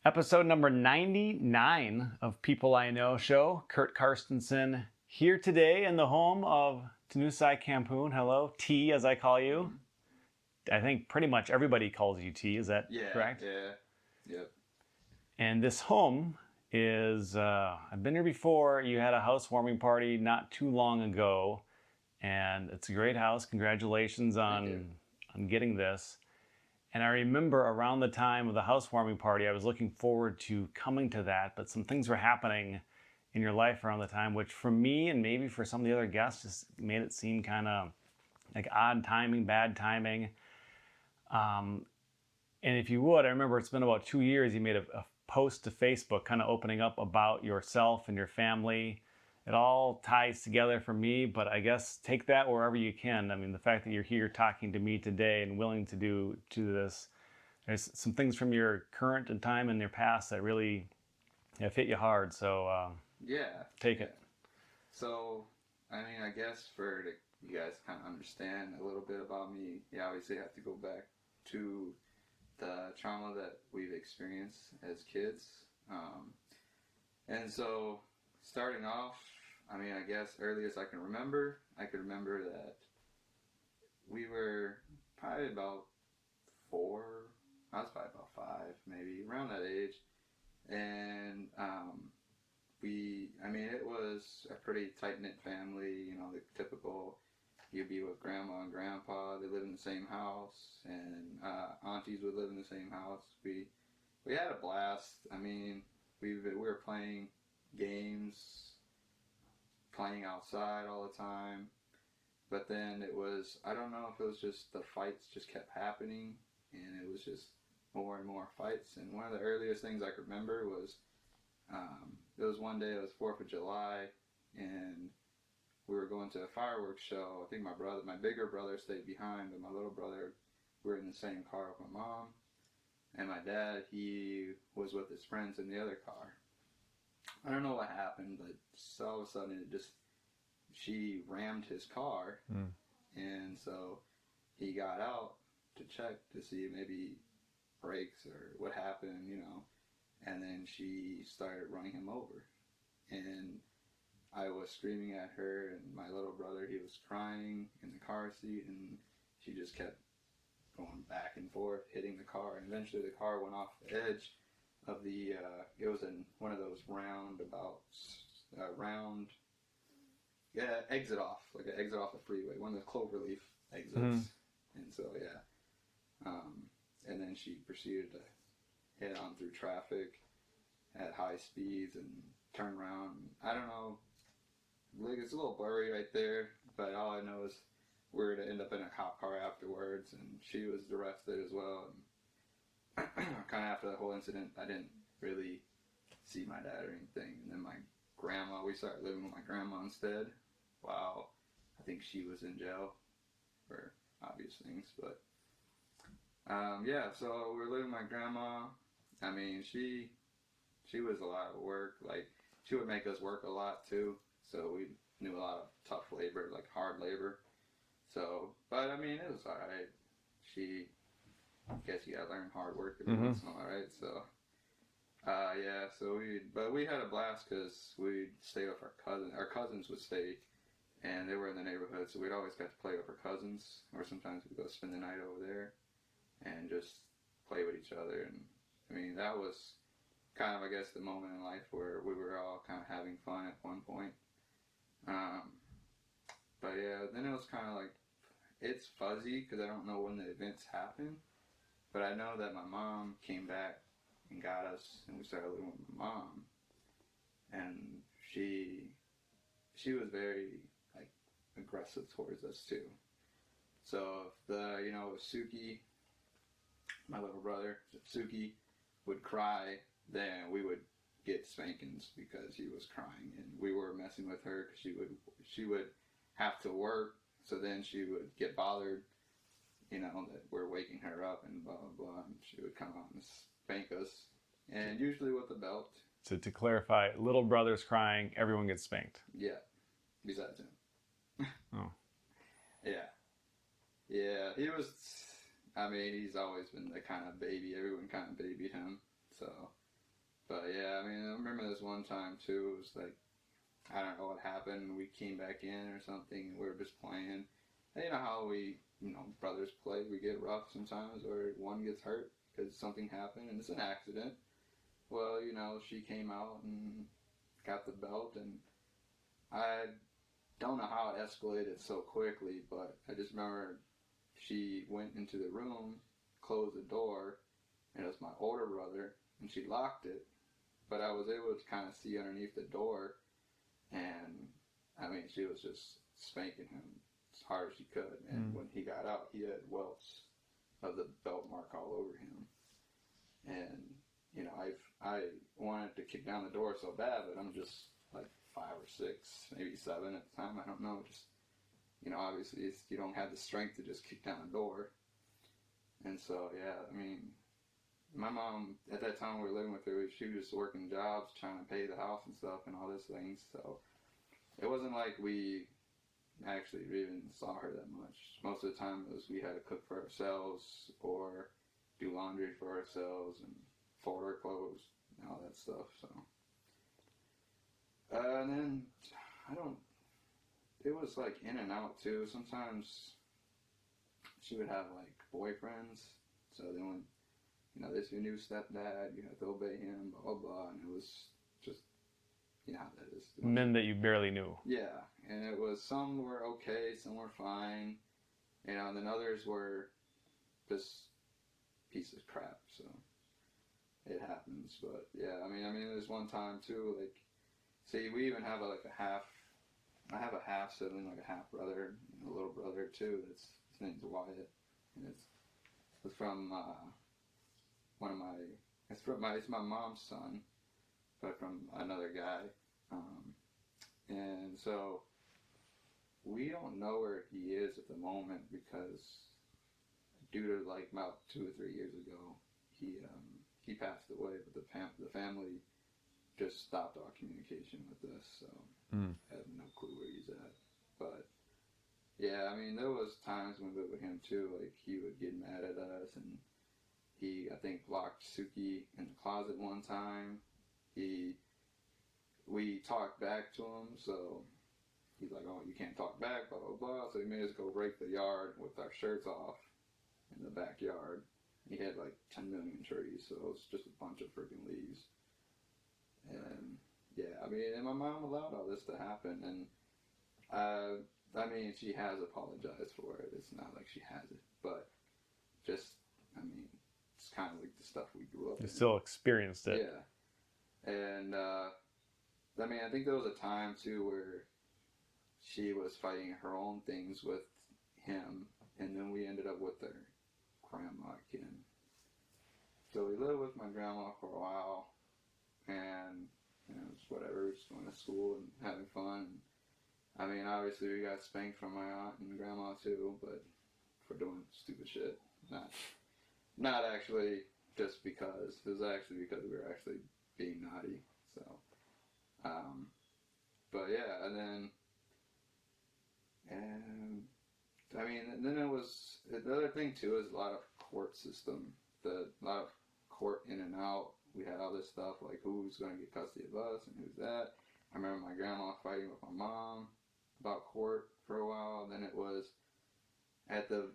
Episode number 99 of People I Know show. Kurt Karstensen here today in the home of Thanousay, Khamphoune. Hello, T as I call you. I think pretty much everybody calls you T. Is that correct? Yeah. Yep. And this home is, I've been here before. You had a housewarming party not too long ago. And it's a great house. Congratulations on getting this. And I remember around the time of the housewarming party, I was looking forward to coming to that, but some things were happening in your life around the time, which for me and maybe for some of the other guests just made it seem kind of like odd timing, bad timing. And if you would, I remember it's been about 2 years, you made a post to Facebook kind of opening up about yourself and your family. It all ties together for me, but I guess take that wherever you can. I mean, the fact that you're here talking to me today and willing to do this, there's some things from your current and time and your past that really have hit you hard. So take it. So, I mean, I guess for you guys to kind of understand a little bit about me, you obviously have to go back to the trauma that we've experienced as kids. And so, starting off, I mean, I guess earliest I could remember that we were probably about 4, I was probably about 5, maybe, around that age. And it was a pretty tight-knit family, you know, the typical, you'd be with grandma and grandpa, they live in the same house, and aunties would live in the same house. We had a blast. I mean, we were playing games, playing outside all the time, but then it was, I don't know if it was just the fights just kept happening, and it was just more and more fights. And one of the earliest things I could remember was, it was one day, it was 4th of July, and we were going to a fireworks show. I think my bigger brother stayed behind, but my little brother, we were in the same car with my mom, and my dad, he was with his friends in the other car. I don't know what happened, but so all of a sudden she rammed his car, and so he got out to check to see maybe brakes or what happened, you know, and then she started running him over, and I was screaming at her, and my little brother, he was crying in the car seat, and she just kept going back and forth, hitting the car, and eventually the car went off the edge of the, it was in one of those exit off, like an exit off the freeway, one of the cloverleaf exits. And so, and then she proceeded to head on through traffic at high speeds and turn around. I don't know, like, it's a little blurry right there, but all I know is we were to end up in a cop car afterwards, and she was arrested as well. And kind of after the whole incident, I didn't really see my dad or anything. And then my grandma, we started living with my grandma instead. Wow, I think she was in jail for obvious things. But so we were living with my grandma. I mean, she was a lot of work. Like, she would make us work a lot too. So we knew a lot of tough labor, like hard labor. So, but I mean, it was alright. I guess you gotta learn hard work every once in a while, right? So, we had a blast because we'd stay with our cousins. Our cousins would stay, and they were in the neighborhood, so we'd always got to play with our cousins, or sometimes we'd go spend the night over there and just play with each other. And I mean, that was kind of, I guess, the moment in life where we were all kind of having fun at one point. But yeah, then it was kind of like, it's fuzzy because I don't know when the events happened. But I know that my mom came back and got us, and we started living with my mom. And she was very, like, aggressive towards us too. So if Suki, my little brother, if Suki would cry, then we would get spankings because he was crying, and we were messing with her because she would have to work, so then she would get bothered, you know, that we're waking her up and blah, blah, blah, and she would come out and spank us, and usually with a belt. So to clarify, little brother's crying, everyone gets spanked. Yeah, besides him. Oh. Yeah. Yeah, he was, I mean, he's always been the kind of baby, everyone kind of babied him, so But yeah, I mean, I remember this one time too. It was like, I don't know what happened. We came back in or something, and we were just playing. And you know how brothers play. We get rough sometimes, or one gets hurt because something happened, and it's an accident. Well, she came out and got the belt, and I don't know how it escalated so quickly, but I just remember she went into the room, closed the door, and it was my older brother, and she locked it, but I was able to kind of see underneath the door, and I mean, she was just spanking him as hard as she could, and when he got out, he had welts of the belt mark all over him, and I wanted to kick down the door so bad, but I'm just like 5 or 6, maybe 7 at the time. I don't know. Just obviously you don't have the strength to just kick down the door. And so yeah, I mean, my mom at that time we were living with her. She was just working jobs, trying to pay the house and stuff and all these things. So it wasn't like we actually even saw her that much. Most of the time it was we had to cook for ourselves or do laundry for ourselves and fold our clothes and all that stuff. So and then it was like in and out too. Sometimes she would have like boyfriends, so then when this is your new stepdad, you have to obey him, blah blah blah, and it was just how that is. Men that you barely knew. Yeah, and it was, some were okay, some were fine, and then others were just piece of crap. So it happens, but yeah, I mean, there's one time too, like, see, we even have I have a half sibling, like a half brother, and a little brother too. His name's Wyatt, and it's from it's my mom's son, but from another guy, and so we don't know where he is at the moment because due to like about 2 or 3 years ago, he passed away, but the family just stopped all communication with us, so I have no clue where he's at. But yeah, I mean, there was times when we lived with him too, like he would get mad at us, and he, I think, locked Suki in the closet one time. We talked back to him, so he's like, oh, you can't talk back, blah blah blah, so he made us go rake the yard with our shirts off in the backyard. He had like 10 million trees, so it was just a bunch of freaking leaves. And yeah, I mean, and my mom allowed all this to happen, and I mean, she has apologized for it. It's not like she hasn't, but just, I mean, it's kind of like the stuff we grew up in. You still experienced it. Yeah. And I mean, I think there was a time too where she was fighting her own things with him, and then we ended up with their grandma again. So we lived with my grandma for a while, and it's whatever, just going to school and having fun. I mean, obviously we got spanked from my aunt and grandma too, but for doing stupid shit. Not actually just because. It was actually because we were actually being naughty. So, but yeah, I mean, and then it was, the other thing too is a lot of court system, a lot of court in and out. We had all this stuff like who's going to get custody of us and who's that. I remember my grandma fighting with my mom about court for a while. Then it was at the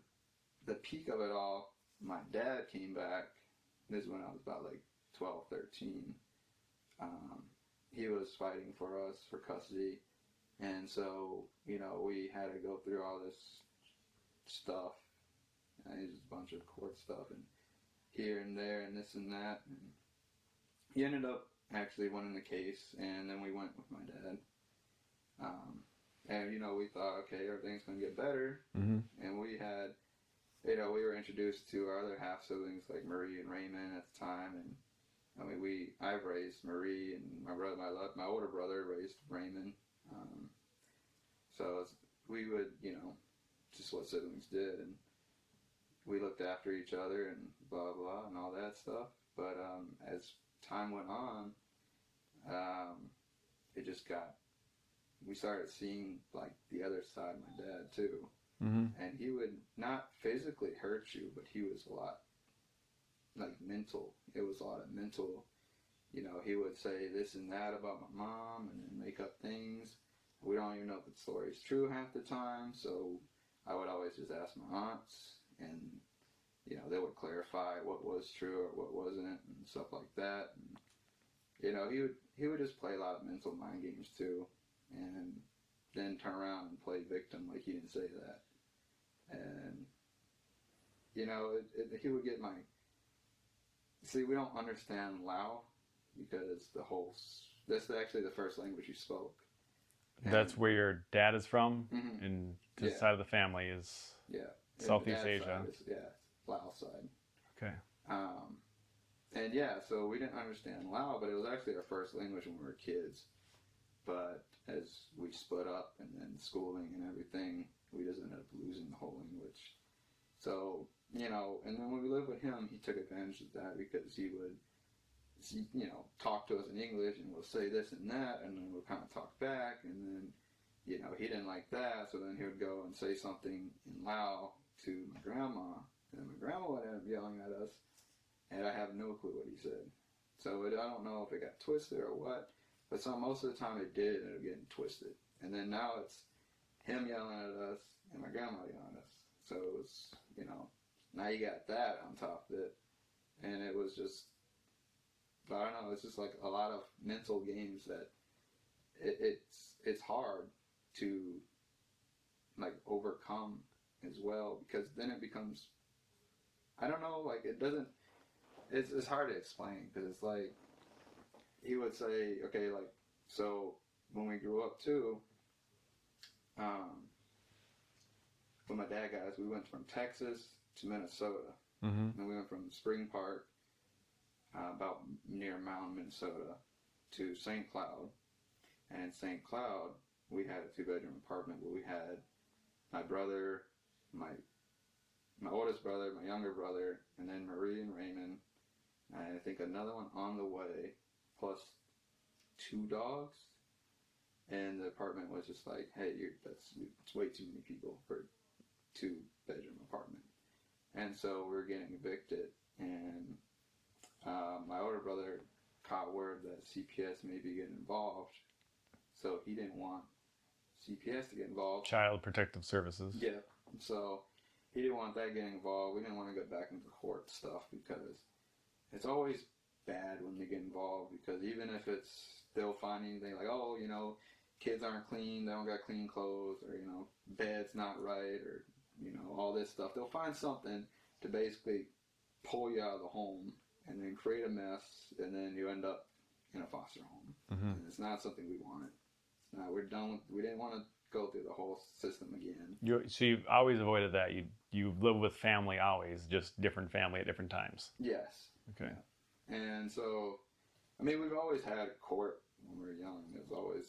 peak of it all, my dad came back. This is when I was about like 12, 13. He was fighting for us for custody. And so, we had to go through all this stuff. And it was a bunch of court stuff and here and there and this and that. And he ended up actually winning the case, and then we went with my dad. And, we thought, okay, everything's going to get better. Mm-hmm. And we had, we were introduced to our other half siblings like Marie and Raymond at the time. And I mean, I've raised Marie, and my older brother raised Raymond. So we would, just what siblings did, and we looked after each other and blah blah and all that stuff. But as time went on, we started seeing like the other side of my dad too. Mm-hmm. And he would not physically hurt you, but he was a lot like mental. It was a lot of mental you know, he would say this and that about my mom and then make up things. We don't even know if the story is true half the time, so I would always just ask my aunts, and, you know, they would clarify what was true or what wasn't and stuff like that. And, you know, he would just play a lot of mental mind games too, and then turn around and play victim like he didn't say that. And, you know, he would get my... See, we don't understand Lao because that's actually the first language he spoke. And that's where your dad is from, mm-hmm. and this side of the family is Southeast Asia. Lao side. Okay. And so we didn't understand Lao, but it was actually our first language when we were kids. But as we split up and then schooling and everything, we just ended up losing the whole language. So, you know, and then when we lived with him, he took advantage of that because he would, you know, talk to us in English and we'll say this and that, and then we'll kind of talk back, and then, you know, he didn't like that, so then he would go and say something in Lao to my grandma, and my grandma would end up yelling at us, and I have no clue what he said. So I don't know if it got twisted or what, but most of the time it did end up getting twisted. And then now it's him yelling at us and my grandma yelling at us. So it's, you know, now you got that on top of it, and it was just, I don't know, it's just like a lot of mental games that it's hard to like overcome as well, because then it becomes, I don't know, like it's hard to explain, because it's like, he would say, okay, like, so when we grew up too, when my dad got us, we went from Texas to Minnesota, and we went from Spring Park, about near Mound, Minnesota, to St. Cloud. And in St. Cloud, we had a 2-bedroom apartment where we had my brother, my oldest brother, my younger brother, and then Marie and Raymond, and I think another one on the way, plus 2 dogs. And the apartment was just like, hey, it's way too many people for a 2-bedroom apartment. And so we were getting evicted, and my older brother caught word that CPS may be getting involved, so he didn't want CPS to get involved. Child Protective Services. Yeah, so he didn't want that getting involved. We didn't want to get back into court stuff, because it's always bad when they get involved, because even if they'll find anything like, oh, you know, kids aren't clean, they don't got clean clothes, or, you know, bed's not right, or, you know, all this stuff. They'll find something to basically pull you out of the home and then create a mess, and then you end up in a foster home. And it's not something we wanted. We're done with, we didn't want to go through the whole system again. So you've always avoided that. You live with family always, just different family at different times. Yes. Okay. Yeah. And so, I mean, we've always had court when we were young. There's always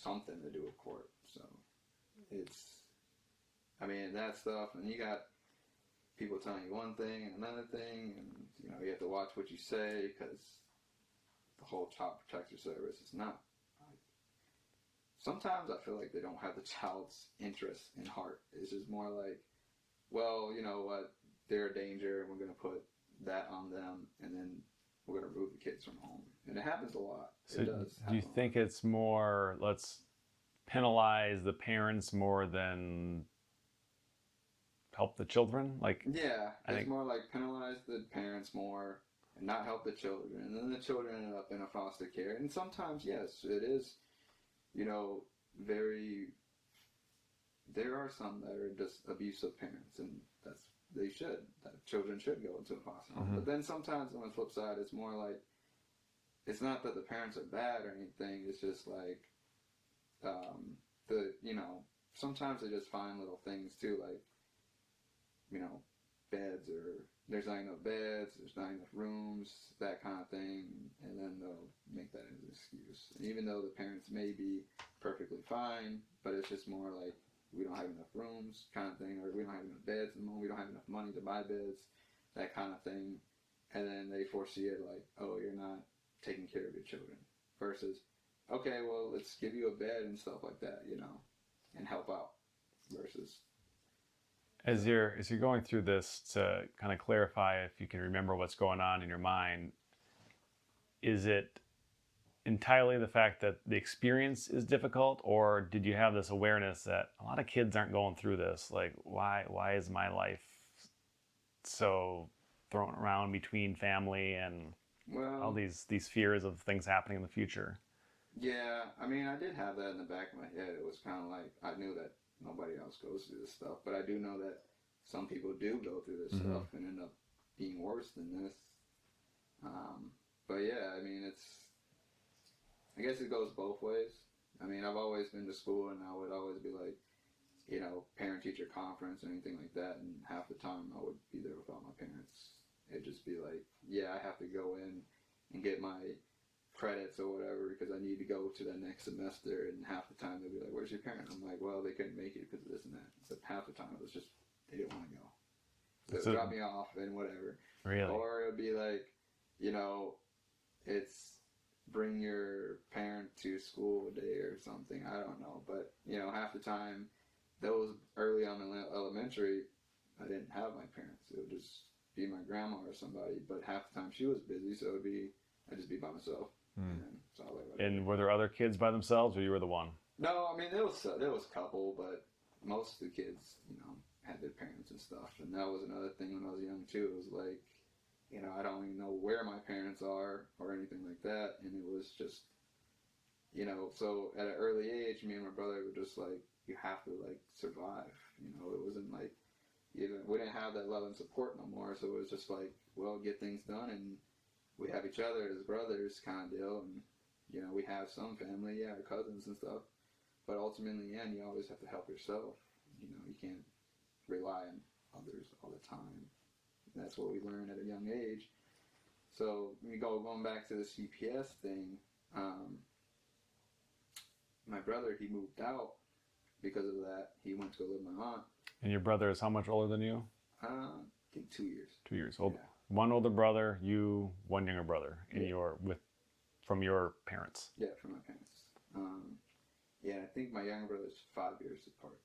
something to do with court. So it's, I mean, that stuff, and you got people telling you one thing and another thing, and, you know, you have to watch what you say, because the whole Child Protective Service is not, sometimes I feel like they don't have the child's interest in heart. It's just more like, well, you know what, they're a danger, and we're going to put that on them, and then we're going to remove the kids from home. And it happens a lot. So do you think it's more, let's penalize the parents more than help the children? Like, yeah, it's more like penalize the parents more and not help the children, and then the children end up in a foster care. And sometimes, yes, it is, you know, there are some that are just abusive parents, and children should go into a foster home. But then sometimes on the flip side, it's more like, it's not that the parents are bad or anything, it's just like, you know, sometimes they just find little things too, like, you know, beds, or there's not enough beds, there's not enough rooms, that kind of thing, and then they'll make that as an excuse. And even though the parents may be perfectly fine, but it's just more like, we don't have enough rooms kind of thing, or we don't have enough beds at the moment, we don't have enough money to buy beds, that kind of thing. And then they foresee it like, oh, you're not taking care of your children. Versus, okay, well, let's give you a bed and stuff like that, you know, and help out. Versus... As you're going through this, to kind of clarify, if you can remember what's going on in your mind, is it entirely the fact that the experience is difficult, or did you have this awareness that a lot of kids aren't going through this? Like, why is my life so thrown around between family and all Well, these fears of things happening in the future? yeah, I mean, I did have that in the back of my head. It was kind of like I knew that nobody else goes through this stuff, but I do know that some people do go through this Mm-hmm. stuff and end up being worse than this. But yeah, I mean, I guess it goes both ways. I mean, I've always been to school and I would always be like, parent teacher conference or anything like that, and half the time I would be there without my parents. It'd just be like, yeah, I have to go in and get my credits or whatever because I need to go to the next semester, and half the time they'll be like, where's your parents? I'm like, well, they couldn't make it because of this and that. So half the time it was just they didn't want to go. So they would drop me off and whatever. Really? Or it would be like, it's bring your parent to school a day or something. I don't know. But, half the time, those early on in elementary, I didn't have my parents. It would just be my grandma or somebody. But half the time she was busy, so I'd just be by myself. So and were there other kids by themselves, or you were the one? No, I mean, there was a couple, but most of the kids, had their parents and stuff. And that was another thing when I was young, too. It was like, I don't even know where my parents are or anything like that. And it was just, so at an early age, me and my brother were just like, you have to, like, survive. It wasn't like, we didn't have that love and support no more. So it was just like, well, get things done and we have each other as brothers kind of deal. And, we have some family, yeah, our cousins and stuff. But ultimately, in the end, you always have to help yourself. You can't rely on others all the time. That's what we learn at a young age. So going back to the CPS thing, my brother, he moved out because of that. He went to go live with my aunt. And your brother is how much older than you? I think 2 years. 2 years old. Yeah. One older brother, you one younger brother, and from your parents. Yeah, from my parents. I think my younger brother's 5 years apart.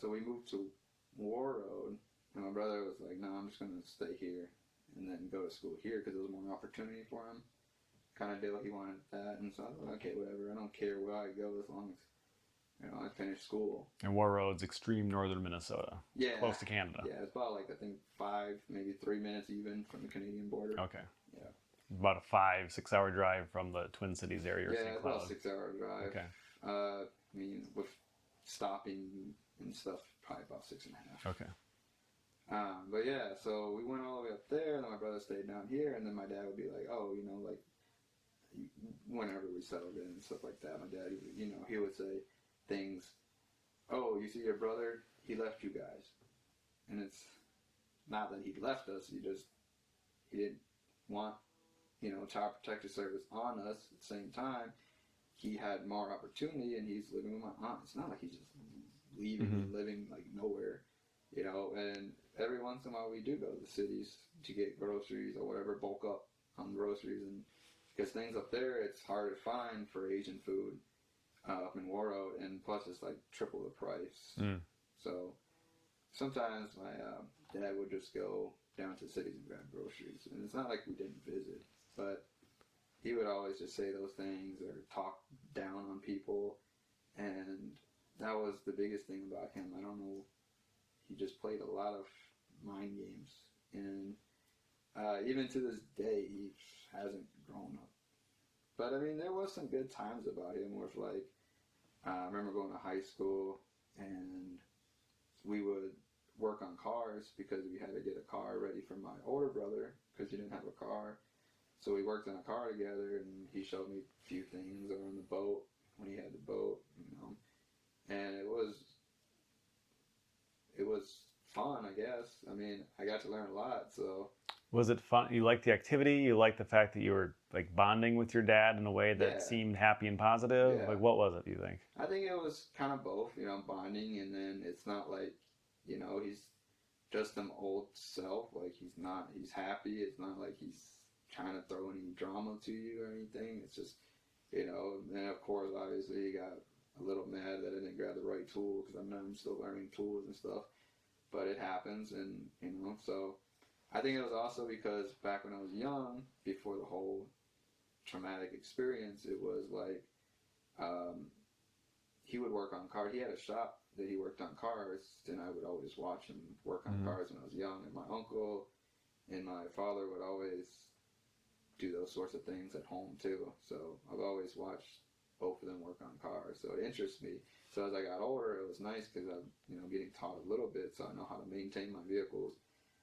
So we moved to War Road, and my brother was like, no, I'm just going to stay here and then go to school here because there was more opportunity for him. Kind of deal, he wanted that, and so I was like, okay, whatever, I don't care where I go as long as, I finish school. And War Road's extreme northern Minnesota. Yeah. Close to Canada. Yeah, it's about I think 5, maybe 3 minutes even from the Canadian border. Okay. Yeah. About a 5-6 hour drive from the Twin Cities area. Yeah, it's about a 6 hour drive. Okay. I mean, with stopping and stuff, probably about 6.5. Okay. But yeah, so we went all the way up there, and then my brother stayed down here, and then my dad would be like, oh, whenever we settled in and stuff like that, my dad, he would say things, oh, you see your brother, he left you guys. And it's not that he left us, he didn't want, Child Protective Service on us. At the same time, he had more opportunity, and he's living with my aunt. It's not like he's just leaving and living like nowhere, and every once in a while we do go to the cities to get groceries or whatever, bulk up on groceries, and because things up there, it's hard to find for Asian food up in War Road, and plus it's like triple the price. So sometimes my dad would just go down to the cities and grab groceries, and it's not like we didn't visit, but he would always just say those things or talk down on people, and that was the biggest thing about him. I don't know, he just played a lot of mind games, and even to this day, he hasn't grown up. But I mean, there was some good times about him with I remember going to high school, and we would work on cars because we had to get a car ready for my older brother because he didn't have a car. So we worked on a car together, and he showed me a few things on the boat when he had the boat, and it was fun, I guess. I mean, I got to learn a lot, so. Was it fun? You liked the activity? You liked the fact that you were bonding with your dad in a way that seemed happy and positive? Yeah. What was it, do you think? I think it was kind of both, bonding, and then it's not like, he's just an old self. Like, he's happy. It's not like he's trying to throw any drama to you or anything. It's just, and of course, obviously, he got a little mad that I didn't grab the right tool because I'm still learning tools and stuff. But it happens, and, so I think it was also because back when I was young, before the whole traumatic experience, it was like he would work on cars. He had a shop that he worked on cars, and I would always watch him work on cars when I was young. And my uncle and my father would always do those sorts of things at home too. So I've always watched both of them work on cars. So it interests me. So as I got older, it was nice because I'm, getting taught a little bit, so I know how to maintain my vehicles.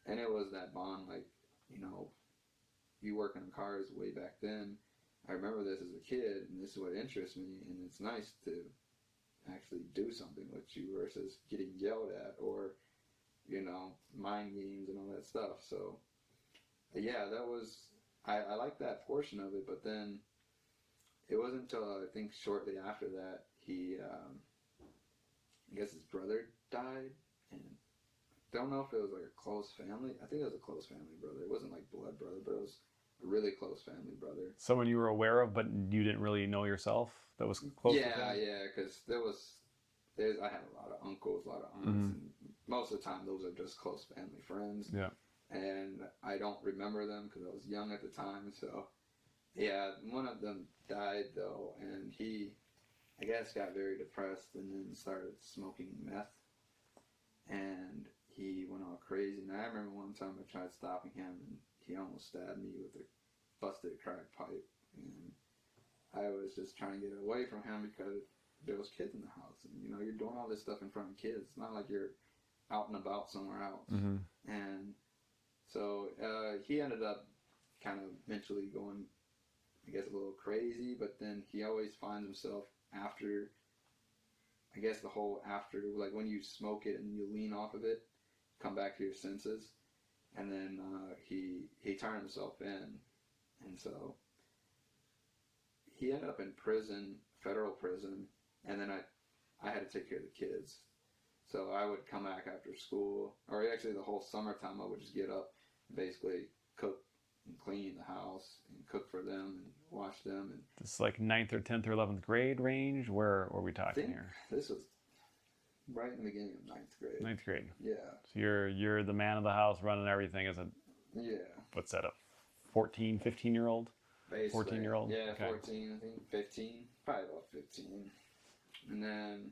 And it was that bond, like, you working on cars way back then. I remember this as a kid, and this is what interests me, and it's nice to actually do something with you versus getting yelled at or, mind games and all that stuff. So, yeah, that was, I liked that portion of it, but then it wasn't until I think shortly after that he, I guess his brother died, and I don't know if it was like a close family. I think it was a close family brother. It wasn't like blood brother, but it was a really close family brother. Someone you were aware of, but you didn't really know yourself that was close to him? Yeah, because I had a lot of uncles, a lot of aunts, and most of the time those are just close family friends. Yeah. And I don't remember them because I was young at the time. So, yeah, one of them died though, and he, I guess, got very depressed and then started smoking meth. And he went all crazy. And I remember one time I tried stopping him, and he almost stabbed me with a busted crack pipe. And I was just trying to get away from him because there was kids in the house. And, you're doing all this stuff in front of kids. It's not like you're out and about somewhere else. And so he ended up kind of mentally going, I guess, a little crazy. But then he always finds himself after, I guess the whole after, like when you smoke it and you lean off of it, come back to your senses. And then he turned himself in. And so he ended up in prison, federal prison, and then I had to take care of the kids. So I would come back after school, or actually the whole summertime I would just get up and basically cook and clean the house and cook for them and watch them. And this is like 9th or 10th or 11th grade range? Where are we talking here? This was right in the beginning of 9th grade. 9th grade. Yeah. So you're the man of the house running everything as a, what's that, a 14, 15-year-old? Basically. 14-year-old? Yeah, okay. 14, I think, 15, probably about 15. And then,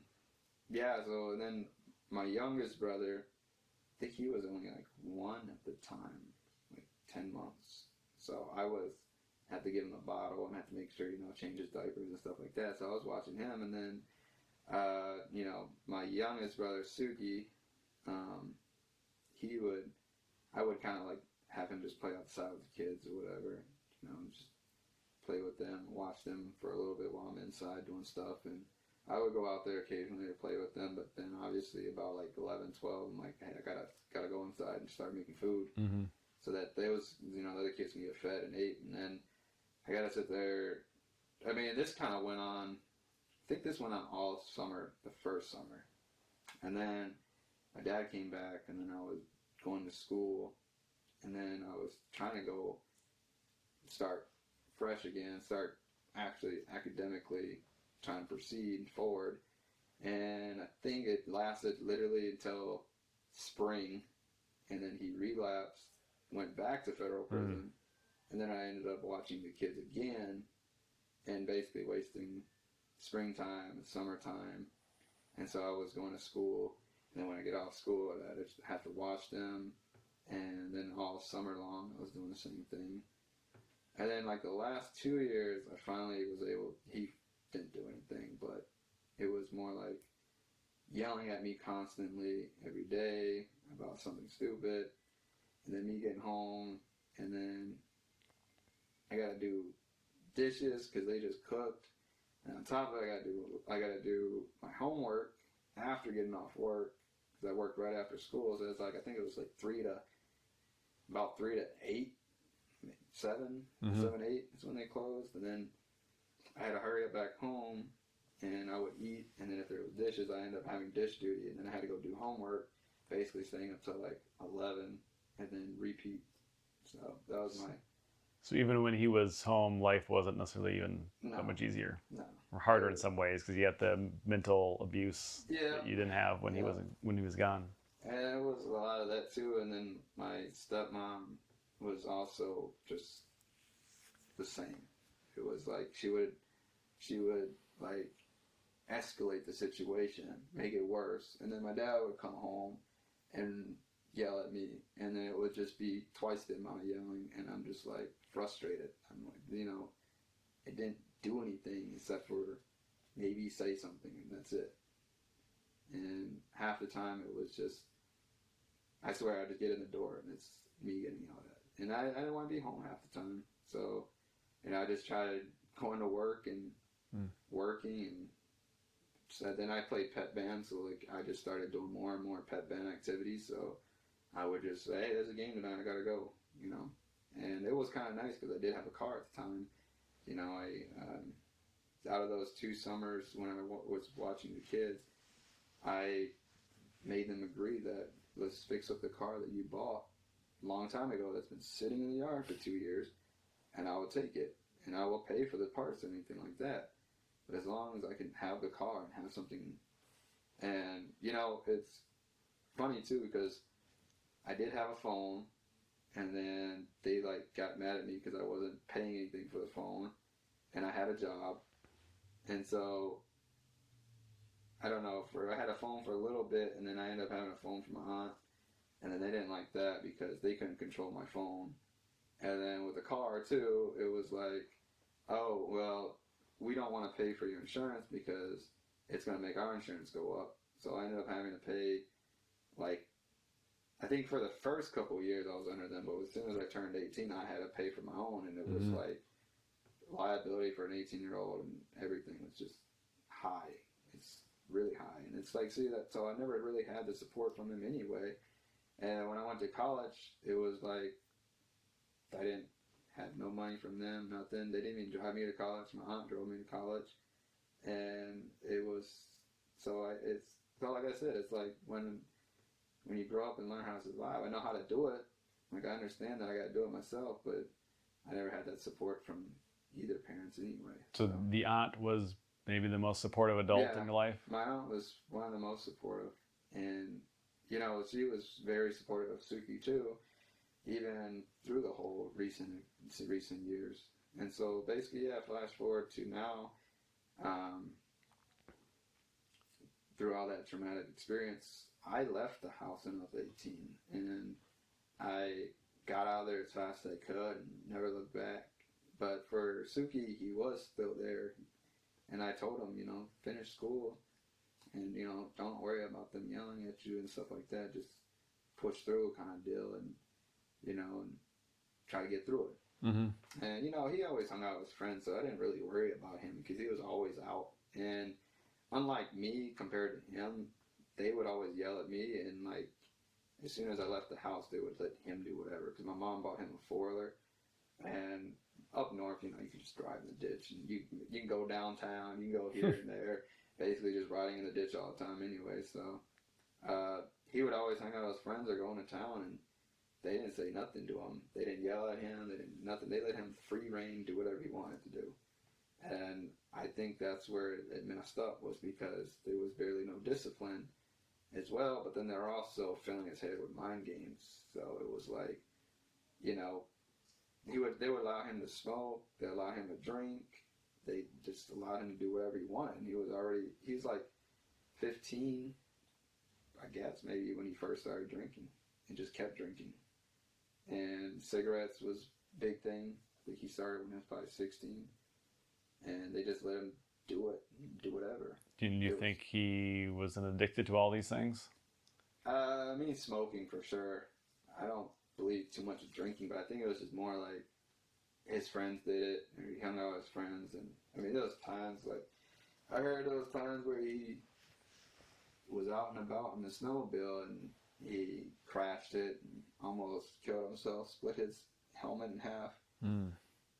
so then my youngest brother, I think he was only like 1 at the time, like 10 months. So I had to give him a bottle and had to make sure, change his diapers and stuff like that. So I was watching him, and then, my youngest brother, Suki, I would kind of like have him just play outside with the kids or whatever, just play with them, watch them for a little bit while I'm inside doing stuff. And I would go out there occasionally to play with them, but then obviously about like 11, 12, I'm like, hey, I gotta go inside and start making food so that those, the other kids can get fed and ate. And then I gotta sit there. I mean, this kind of went on, I think this went on all summer, the first summer. And then my dad came back, and then I was going to school, and then I was trying to go start fresh again, start actually academically trying to proceed forward. And I think it lasted literally until spring, and then he relapsed, went back to federal prison, and then I ended up watching the kids again and basically wasting springtime and summertime. And so I was going to school, and then when I get off school, I just have to watch them, and then all summer long I was doing the same thing. And then like the last 2 years, I finally was able, he didn't do anything, but it was more like yelling at me constantly every day about something stupid, and then me getting home, and then I gotta do dishes because they just cooked, and on top of it, I gotta do my homework after getting off work because I worked right after school. So it's like, I think it was like 3 to 8, 7, 8 is when they closed, and then I had to hurry up back home, and I would eat, and then if there was dishes, I ended up having dish duty, and then I had to go do homework, basically staying up till like 11, and then repeat. So that was my... So even when he was home, life wasn't necessarily even that much easier, or harder in some ways, because you had the mental abuse that you didn't have when he was gone. And it was a lot of that too. And then my stepmom was also just the same. It was like she would like escalate the situation, make it worse, and then my dad would come home and yell at me, and then it would just be twice the amount of yelling, and I'm just like frustrated. I'm like, it didn't do anything except for maybe say something, and that's it. And half the time it was just, I swear, I just get in the door and it's me getting yelled at, and I didn't want to be home half the time, so I just tried going to work and working, and so then I played pet band, so like I just started doing more and more pet band activities. So I would just say, hey, there's a game tonight, I gotta go, And it was kind of nice because I did have a car at the time. Out of those 2 summers when I was watching the kids, I made them agree that let's fix up the car that you bought a long time ago that's been sitting in the yard for 2 years, and I will take it, and I will pay for the parts or anything like that. But as long as I can have the car and have something, and it's funny too because I did have a phone, and then they like got mad at me because I wasn't paying anything for the phone, and I had a job, and so I don't know. I had a phone for a little bit, and then I ended up having a phone from my aunt, and then they didn't like that because they couldn't control my phone, and then with the car too, it was like, oh well, we don't want to pay for your insurance because it's going to make our insurance go up. So I ended up having to pay, like, I think for the first couple of years I was under them, but as soon as I turned 18, I had to pay for my own, and it was like liability for an 18-year-old, and everything was just high. It's really high, and it's like, so I never really had the support from them anyway. And when I went to college, it was like I didn't had no money from them, nothing. They didn't even drive me to college. My aunt drove me to college, and it was it's so like I said, it's like when you grow up and learn how to survive. I know how to do it. Like I understand that I got to do it myself, but I never had that support from either parents anyway. So the aunt was maybe the most supportive adult in your life? My aunt was one of the most supportive, and she was very supportive of Suki too, even through the whole recent years. And so basically, flash forward to now, through all that traumatic experience, I left the house when I was 18, and I got out of there as fast as I could and never looked back. But for Suki, he was still there, and I told him, finish school, and don't worry about them yelling at you and stuff like that. Just push through, kind of deal, and and try to get through it. Mm-hmm. And he always hung out with his friends, so I didn't really worry about him because he was always out. And unlike me, compared to him, they would always yell at me, and like as soon as I left the house, they would let him do whatever. Because my mom bought him a 4-wheeler, and up north, you can just drive in the ditch, and you can go downtown, you can go here and there, basically just riding in the ditch all the time anyway. So he would always hang out with his friends or go into town, and they didn't say nothing to him. They didn't yell at him. They didn't nothing. They let him free reign, do whatever he wanted to do. And I think that's where it messed up, was because there was barely no discipline as well. But then they're also filling his head with mind games. So it was like, they would allow him to smoke. They allow him to drink. They just allowed him to do whatever he wanted. And he was like 15, I guess, maybe when he first started drinking, and just kept drinking. And cigarettes was a big thing. I think he started when he was probably 16. And they just let him do it, do whatever. Do you think he was addicted to all these things? I mean, smoking for sure. I don't believe too much of drinking, but I think it was just more like his friends did it, and he hung out with his friends. And I mean, there was times, like, I heard there was times where he was out and about in the snowmobile, and he crashed it and almost killed himself, split his helmet in half.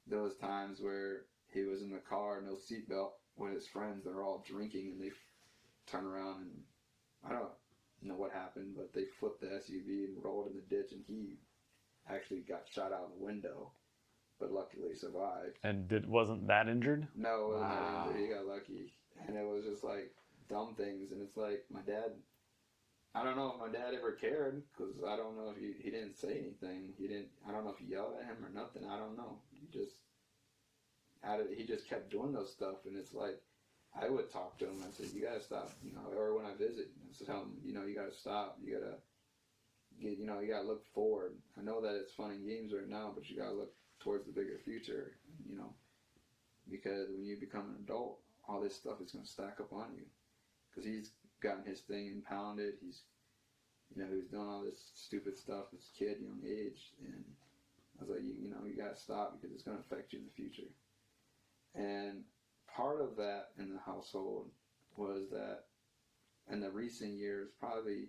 There was times where he was in the car, no seatbelt, with his friends. They're all drinking, and they turn around, and I don't know what happened, but they flipped the SUV and rolled in the ditch, and he actually got shot out the window, but luckily survived. And wasn't that injured? No, it wasn't that injured. He got lucky. And it was just like dumb things, and it's like my dad I don't know if my dad ever cared, because I don't know if he didn't say anything. I don't know if he yelled at him or nothing. I don't know. He just kept doing those stuff, and it's like, I would talk to him. I said, you gotta stop, or when I visit, I tell him, you gotta stop. You gotta you gotta look forward. I know that it's fun and games right now, but you gotta look towards the bigger future, because when you become an adult, all this stuff is gonna stack up on you. Because he's gotten his thing impounded. He's doing all this stupid stuff as a kid, young age, and I was like, you gotta stop, because it's gonna affect you in the future. And part of that in the household was that in the recent years, probably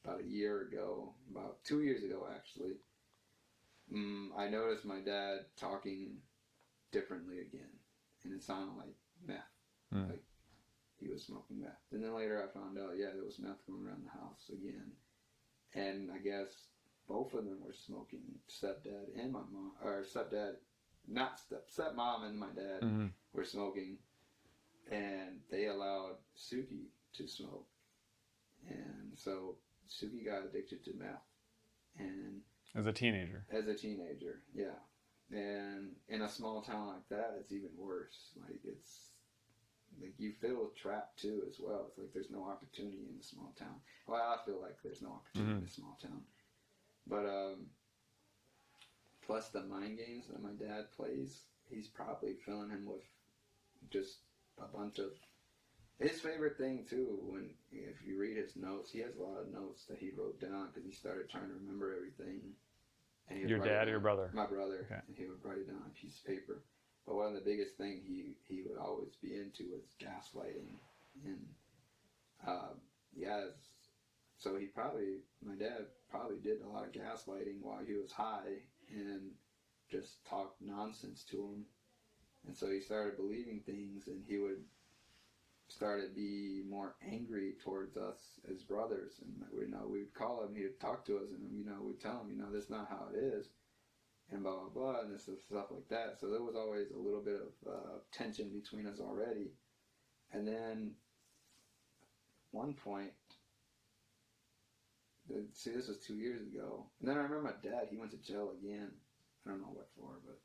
about a year ago, about 2 years ago actually, I noticed my dad talking differently again, and it sounded like meth, like he was smoking meth. And then later I found out, there was meth going around the house again, and I guess both of them were smoking. Stepdad and my mom, or stepdad, not stepmom and my dad were smoking, and they allowed Suki to smoke, and so Suki got addicted to meth, and as a teenager, yeah. And in a small town like that, it's even worse. Like, it's like you feel trapped too as well. It's like there's no opportunity in a small town. Well, I feel like there's no opportunity in a small town. But plus the mind games that my dad plays, he's probably filling him with just a bunch of his favorite thing too. When if you read his notes, he has a lot of notes that he wrote down, because he started trying to remember everything. And your dad or your brother? My brother. Okay. And he would write it down on a piece of paper. But one of the biggest things he would always be into was gaslighting. And so my dad probably did a lot of gaslighting while he was high, and just talked nonsense to him. And so he started believing things, and he would start to be more angry towards us as brothers. And we'd call him, he'd talk to us, and we'd tell him, that's not how it is, and blah blah blah, and this stuff like that. So there was always a little bit of tension between us already. And then one point, see, this was 2 years ago, and then I remember my dad, he went to jail again. I don't know what for, but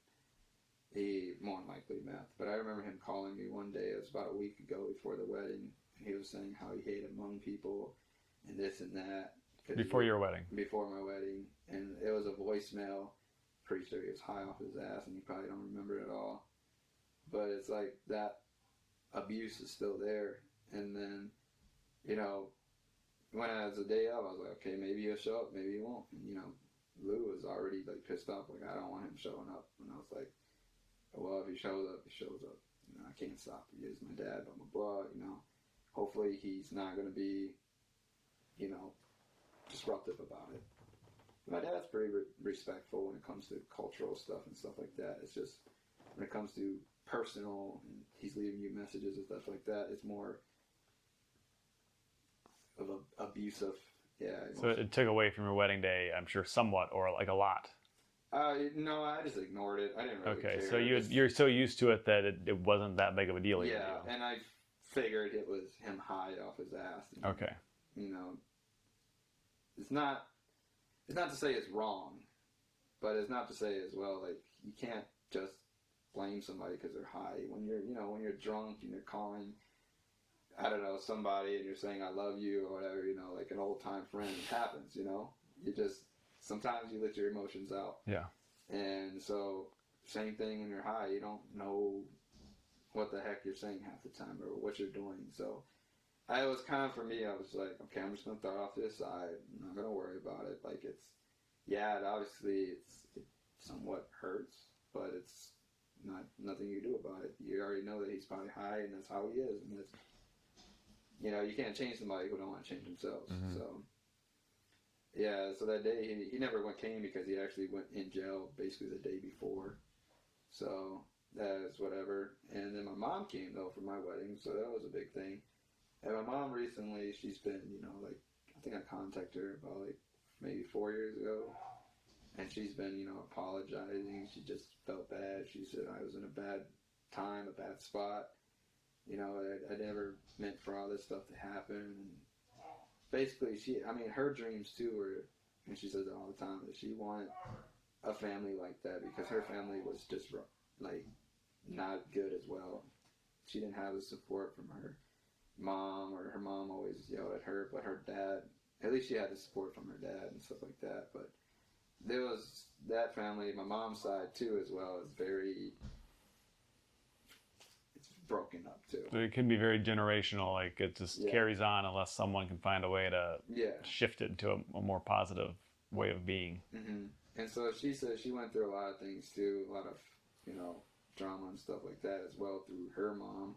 he more than likely meth. But I remember him calling me one day, it was about a week ago before the wedding, and he was saying how he hated Hmong people and this and that. Before your wedding? Before my wedding. And it was a voicemail. Pretty sure he was high off his ass, and he probably don't remember it at all. But it's like that abuse is still there. And then, when I was the day of, I was like, okay, maybe he'll show up, maybe he won't. And, Lou was already like pissed off, like, I don't want him showing up. And I was like, well, if he shows up, he shows up. I can't stop him. He's my dad, blah, blah, blah, Hopefully he's not going to be, disruptive about it. My dad's pretty respectful when it comes to cultural stuff and stuff like that. It's just, when it comes to personal, and he's leaving you messages and stuff like that, it's more of an abusive, So it took away from your wedding day, I'm sure, somewhat, or like a lot. No, I just ignored it. I didn't really care. Okay, so you're so used to it that it wasn't that big of a deal. Yeah, and I figured it was him high off his ass. And, okay. It's not to say it's wrong, but it's not to say as well, like, you can't just blame somebody because they're high. When you're drunk and you're calling, I don't know, somebody, and you're saying I love you or whatever, like an old time friend, it happens, you just, sometimes you let your emotions out. Yeah. And so, same thing when you're high. You don't know what the heck you're saying half the time or what you're doing. So, it was kind of, for me, I was like, okay, I'm just going to throw it off to the side. I'm not going to worry about it. Like, it somewhat hurts, but it's nothing you do about it. You already know that he's probably high, and that's how he is. And that's, you can't change somebody who don't want to change themselves. Mm-hmm. So, yeah, so that day, he never came because he actually went in jail basically the day before. So, that is whatever. And then my mom came, though, for my wedding, so that was a big thing. And my mom recently, she's been, I think I contacted her about, maybe 4 years ago. And she's been, apologizing. She just felt bad. She said I was in a bad time, a bad spot. I never meant for all this stuff to happen. basically, her dreams too were, and she says it all the time, that she wanted a family like that because her family was just like not good as well. She didn't have the support from her mom, or her mom always yelled at her, but her dad, at least she had the support from her dad and stuff like that. But there was that family, my mom's side too, as well, is it's broken up too. So it can be very generational. Like it just carries on unless someone can find a way to shift it to a more positive way of being. Mm-hmm. And so she said she went through a lot of things too, a lot of, drama and stuff like that as well through her mom,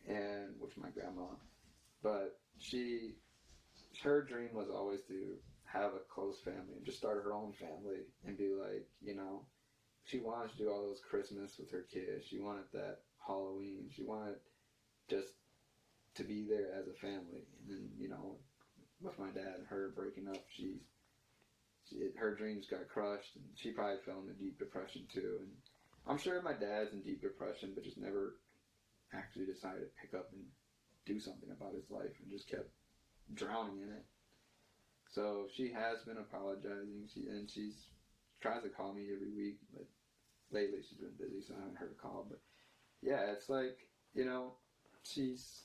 and which my grandma. But her dream was always to have a close family and just start her own family and be like, she wanted to do all those Christmas with her kids. She wanted that Halloween. She wanted just to be there as a family. And then, with my dad and her breaking up, her dreams got crushed, and she probably fell into deep depression too. And I'm sure my dad's in deep depression, but just never actually decided to pick up and do something about his life and just kept drowning in it. So she has been apologizing, she's tries to call me every week, but lately she's been busy, so I haven't heard a call. But yeah, it's like, she's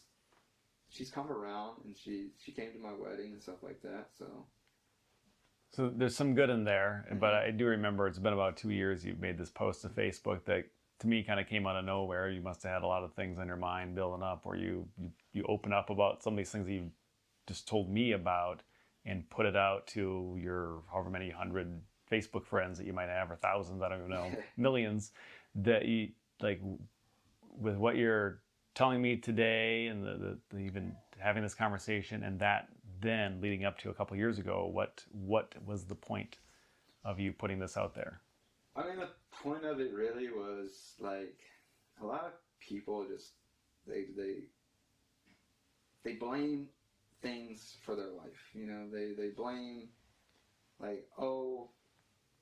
come around, and she came to my wedding and stuff like that. So there's some good in there, but I do remember it's been about 2 years you've made this post to Facebook that to me kind of came out of nowhere. You must have had a lot of things on your mind building up, where you open up about some of these things that you just told me about and put it out to your however many hundred Facebook friends that you might have, or thousands, I don't even know, millions, that you, like, with what you're telling me today and the even having this conversation, and that then leading up to a couple years ago, what was the point of you putting this out there? I mean, the point of it really was like a lot of people just they blame things for their life. They blame, like, oh,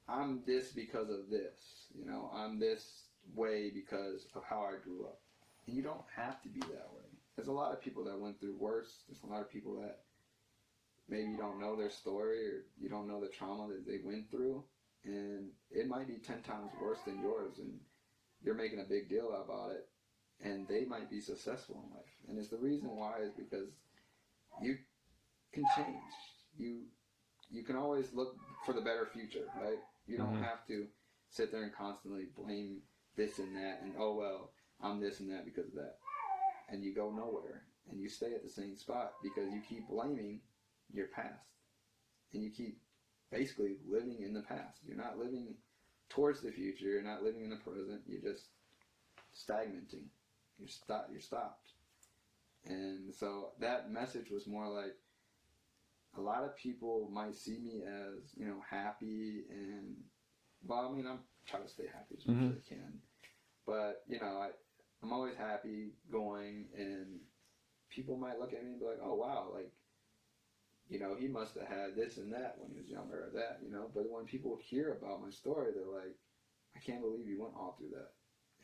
I'm this because of this. I'm this way because of how I grew up. And you don't have to be that way. There's a lot of people that went through worse. There's a lot of people that maybe you don't know their story, or you don't know the trauma that they went through, and it might be 10 times worse than yours, and you're making a big deal about it, and they might be successful in life. And it's the reason why is because you can change. You can always look for the better future, right? You don't have to sit there and constantly blame this and that, and oh well, I'm this and that because of that. And you go nowhere, and you stay at the same spot because you keep blaming your past, and you keep basically living in the past. You're not living towards the future. You're not living in the present. You're just stagnating. You're stopped. And so that message was more like, a lot of people might see me as, happy, and well, I mean, I'm trying to stay happy as much as I can, but I'm always happy going, and people might look at me and be like, oh wow, like, he must have had this and that when he was younger, or that, But when people hear about my story, they're like, I can't believe you went all through that.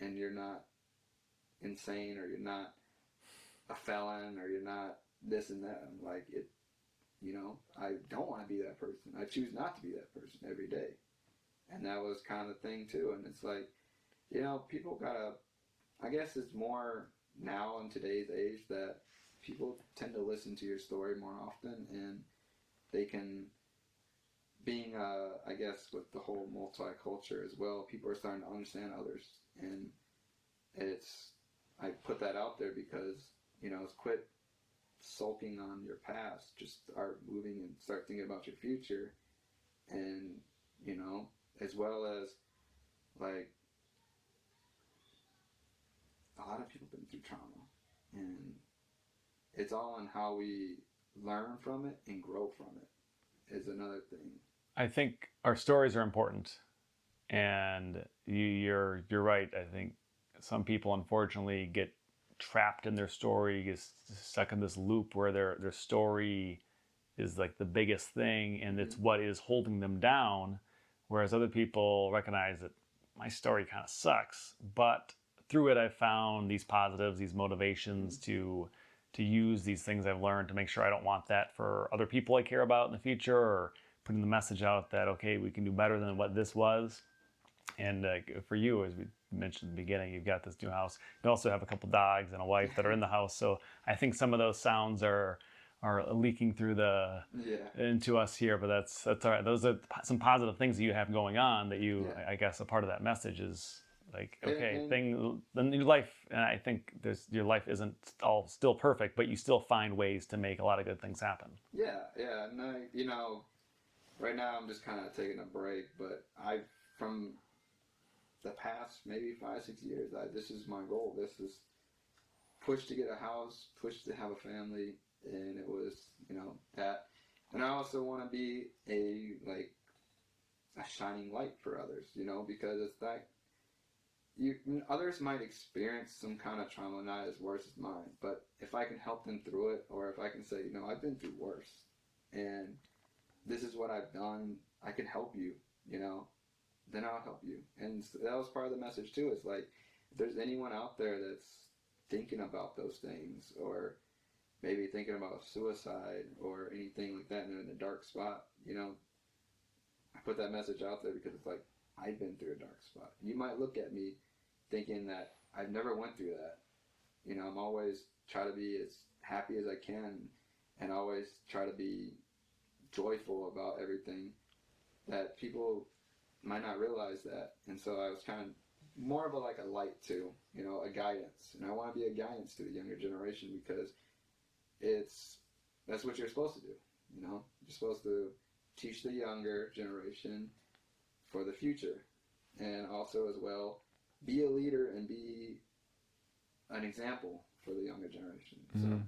And you're not insane, or you're not a felon, or you're not this and that. I'm like, I don't want to be that person. I choose not to be that person every day. And that was kind of the thing too. And it's like, people gotta, I guess it's more now in today's age that people tend to listen to your story more often, and they can, being, I guess, with the whole multicultural as well, people are starting to understand others. And I put that out there because, it's quit sulking on your past, just start moving and start thinking about your future. And, as well as, like, a lot of people have been through trauma, and it's all on how we learn from it and grow from it is another thing. I think our stories are important, and you're right. I think some people unfortunately get trapped in their story, get stuck in this loop where their story is like the biggest thing, and it's what is holding them down, whereas other people recognize that my story kind of sucks, but through it I found these positives, these motivations to to use these things I've learned to make sure I don't want that for other people I care about in the future, or putting the message out that, okay, we can do better than what this was. And for you, as we mentioned at the beginning, you've got this new house. You also have a couple dogs and a wife that are in the house. So I think some of those sounds are leaking through into us here, but that's all right. Those are some positive things that you have going on that you, I guess, a part of that message is like, okay, then your life, and I think your life isn't all still perfect, but you still find ways to make a lot of good things happen. Yeah, and right now I'm just kind of taking a break, but from the past maybe 5-6 years, this is my goal. This is push to get a house, push to have a family, and it was, that. And I also want to be a shining light for others, because it's like, others might experience some kind of trauma not as worse as mine, but if I can help them through it, or if I can say, I've been through worse, and this is what I've done, I can help you, then I'll help you. And that was part of the message too. It's like, if there's anyone out there that's thinking about those things, or maybe thinking about suicide or anything like that, and in a dark spot, I put that message out there because it's like, I've been through a dark spot. You might look at me thinking that I've never went through that. I'm always try to be as happy as I can, and always try to be joyful about everything, that people might not realize that. And so I was kind of more of a light too, a guidance. And I want to be a guidance to the younger generation, because that's what you're supposed to do. You're supposed to teach the younger generation for the future, and also as well be a leader and be an example for the younger generation. Mm-hmm. So.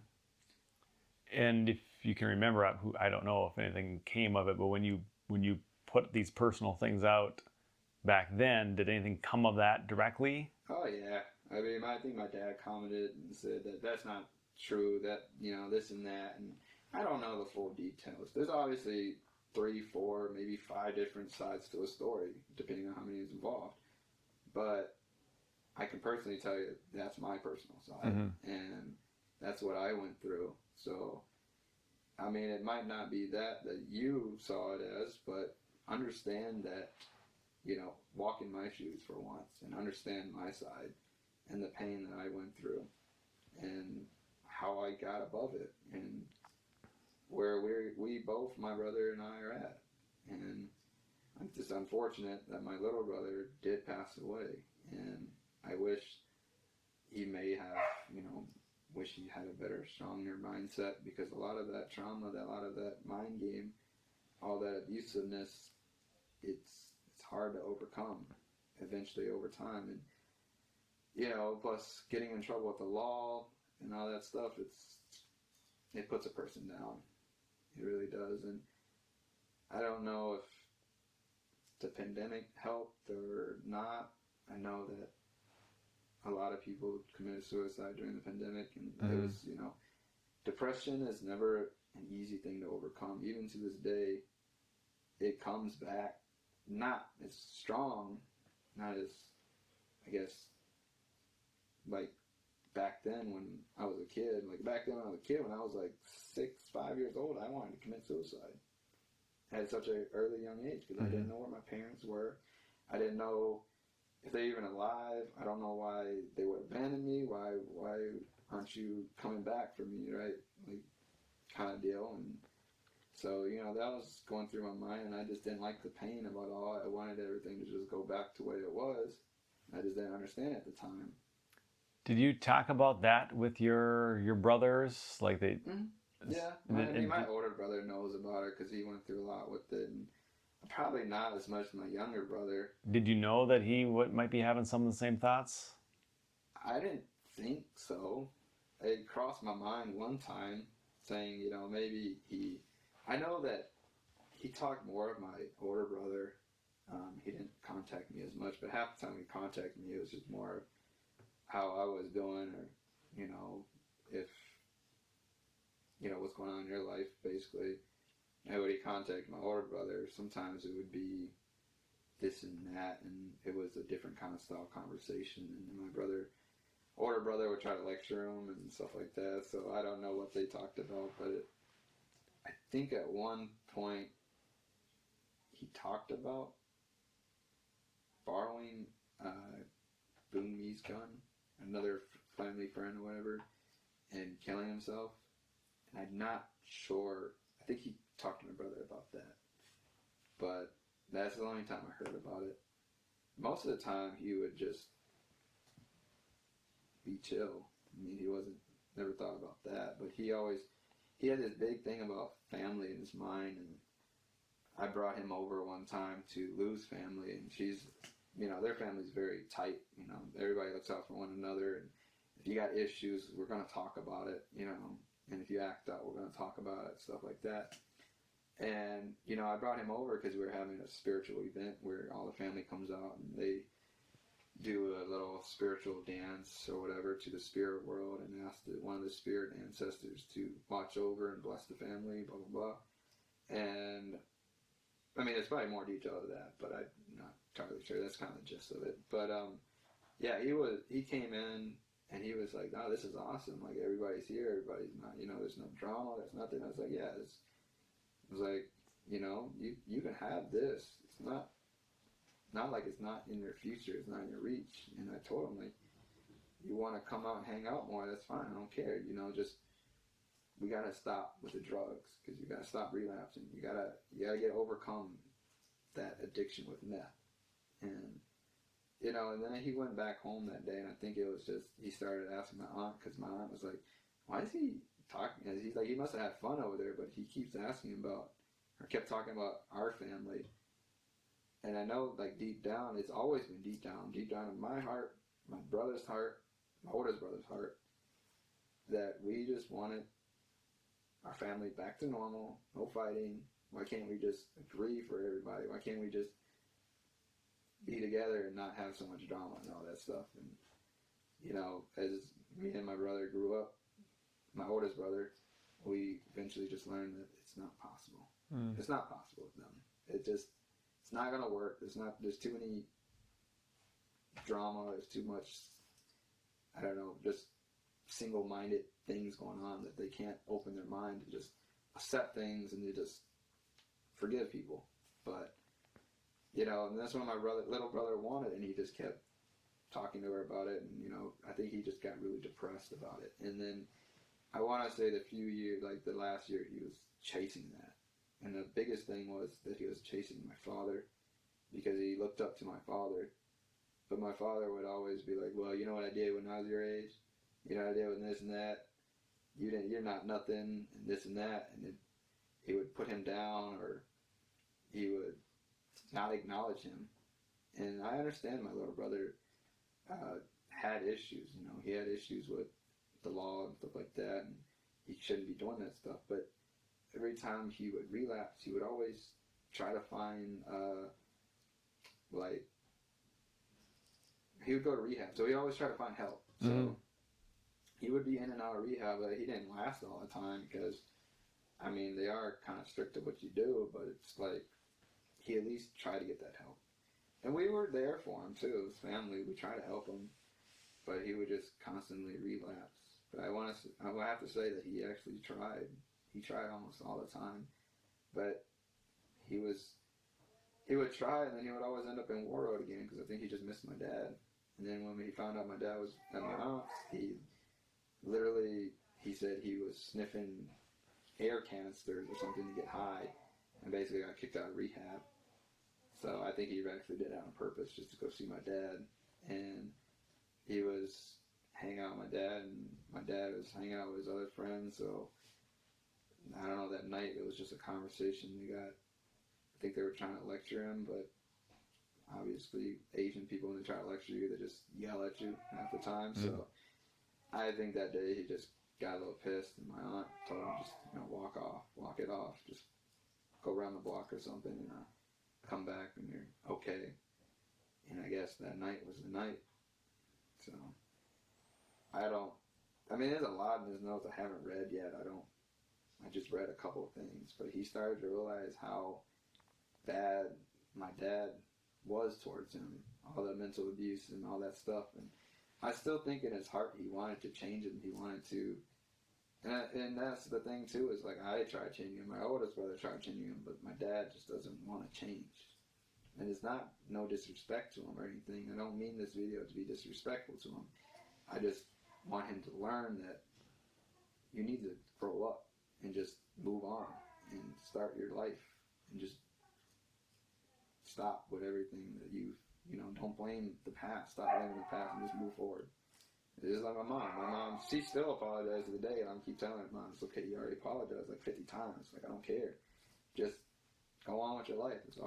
And if you can remember, I don't know if anything came of it, but when you put these personal things out back then, did anything come of that directly? Oh yeah, I mean, I think my dad commented and said that that's not true, that this and that, and I don't know the full details. There's obviously 3, 4, maybe 5 different sides to a story, depending on how many is involved. But I can personally tell you that's my personal side, and that's what I went through. So, I mean, it might not be that you saw it as, but understand that, walk in my shoes for once, and understand my side, and the pain that I went through, and how I got above it, and where we both, my brother and I, are at. And I'm just unfortunate that my little brother did pass away, and I wish he may have, wish he had a better, stronger mindset, because a lot of that trauma, a lot of that mind game, all that abusiveness, it's hard to overcome eventually over time. And plus getting in trouble with the law and all that stuff, it puts a person down. It really does. And I don't know if the pandemic helped or not. I know that a lot of people committed suicide during the pandemic, and it was, depression is never an easy thing to overcome. Even to this day, it comes back not as strong, not as, I guess, back then when I was a kid. Back then when I was a kid, when I was 5 years old, I wanted to commit suicide at such an early young age, because I didn't know where my parents were. I didn't know if they're even alive. I don't know why they would abandon me. Why aren't you coming back for me, right? Kind of deal. And so, that was going through my mind, and I just didn't like the pain of it all. I wanted everything to just go back to what it was. I just didn't understand it at the time. Did you talk about that with your brothers? Yeah. My older brother knows about it because he went through a lot with it, and probably not as much as my younger brother. Did you know that he might be having some of the same thoughts? I didn't think so. It crossed my mind one time, saying, maybe I know that he talked more of my older brother. He didn't contact me as much, but half the time he contacted me, it was just more how I was doing, or, if, what's going on in your life, basically. And when he contacted my older brother, sometimes it would be this and that, and it was a different kind of style conversation. And my brother older brother would try to lecture him and stuff like that. So I don't know what they talked about, but I think at one point he talked about borrowing Boone Mee's gun, another family friend or whatever, and killing himself. And I'm not sure. I think he talked to my brother about that. But that's the only time I heard about it. Most of the time he would just be chill. I mean, he never thought about that. But he had this big thing about family in his mind. And I brought him over one time to Lou's family, and she's, their family's very tight. Everybody looks out for one another. And if you got issues, we're going to talk about it, and if you act out, we're going to talk about it, stuff like that. And, I brought him over because we were having a spiritual event where all the family comes out and they do a little spiritual dance or whatever to the spirit world and ask one of the spirit ancestors to watch over and bless the family, blah, blah, blah. And, I mean, there's probably more detail to that, but I'm not entirely sure. That's kind of the gist of it. But, yeah, he came in and he was like, "Oh, this is awesome. Like, everybody's here. Everybody's not, there's no drama. There's nothing." I was like, "Yeah, I was like, you can have this. It's not like it's not in your future. It's not in your reach." And I told him, like, "You want to come out and hang out more, that's fine. I don't care. Just, we got to stop with the drugs because you got to stop relapsing. You got to overcome that addiction with meth." And, and then he went back home that day, and I think it was just, he started asking my aunt, because my aunt was like, "Why is he talking?" And he's like, he must have had fun over there, but he keeps asking about, or kept talking about our family. And I know, like, deep down, it's always been deep down in my heart, my brother's heart, my oldest brother's heart, that we just wanted our family back to normal, no fighting. Why can't we just agree for everybody? Why can't we just be together and not have so much drama and all that stuff? And, as me and my brother grew up, my oldest brother, we eventually just learned that it's not possible. It's not possible with them. It's not going to work. There's too many drama. There's too much, I don't know, just single-minded things going on that they can't open their mind to just accept things and to just forgive people. But, and that's what my little brother wanted, and he just kept talking to her about it, and, I think he just got really depressed about it. And then I want to say the last year, he was chasing that. And the biggest thing was that he was chasing my father because he looked up to my father. But my father would always be like, "Well, you know what I did when I was your age? You know what I did with this and that? You're not nothing, and this and that." And he would put him down, or he would not acknowledge him. And I understand my little brother had issues. He had issues with the law and stuff like that, and he shouldn't be doing that stuff. But every time he would relapse, he would always try to find, he would go to rehab. So he always tried to find help. So he would be in and out of rehab, but he didn't last all the time because, I mean, they are kind of strict at what you do, but it's like, he at least tried to get that help. And we were there for him too, his family. We tried to help him, but he would just constantly relapse. But I will have to say that he actually tried. He tried almost all the time, but he would try, and then he would always end up in War Road again because I think he just missed my dad. And then when he found out my dad was at my aunt's, he said he was sniffing air canisters or something to get high, and basically got kicked out of rehab. So I think he actually did it on purpose just to go see my dad. And he was hanging out with my dad, and my dad was hanging out with his other friends. So I don't know, that night it was just a conversation. I think they were trying to lecture him, but obviously Asian people, when they try to lecture you, they just yell at you half the time. So I think that day he just got a little pissed, and my aunt told him just, walk it off, just go around the block or something, and come back when you're okay. And I guess that night was the night. So there's a lot in his notes I haven't read yet. I just read a couple of things, but he started to realize how bad my dad was towards him, all the mental abuse and all that stuff. And I still think in his heart he wanted to change it, and he wanted to. And that's the thing too, is like I tried changing him. My oldest brother tried changing him, but my dad just doesn't want to change. And it's not no disrespect to him or anything. I don't mean this video to be disrespectful to him. I just want him to learn that you need to grow up and just move on and start your life and just stop with everything that don't blame the past. Stop blaming the past and just move forward. It's just like my mom. My mom, she still apologized to the day, and I keep telling her, Mom, it's okay, you already apologized like 50 times. Like, I don't care. Just go on with your life. That's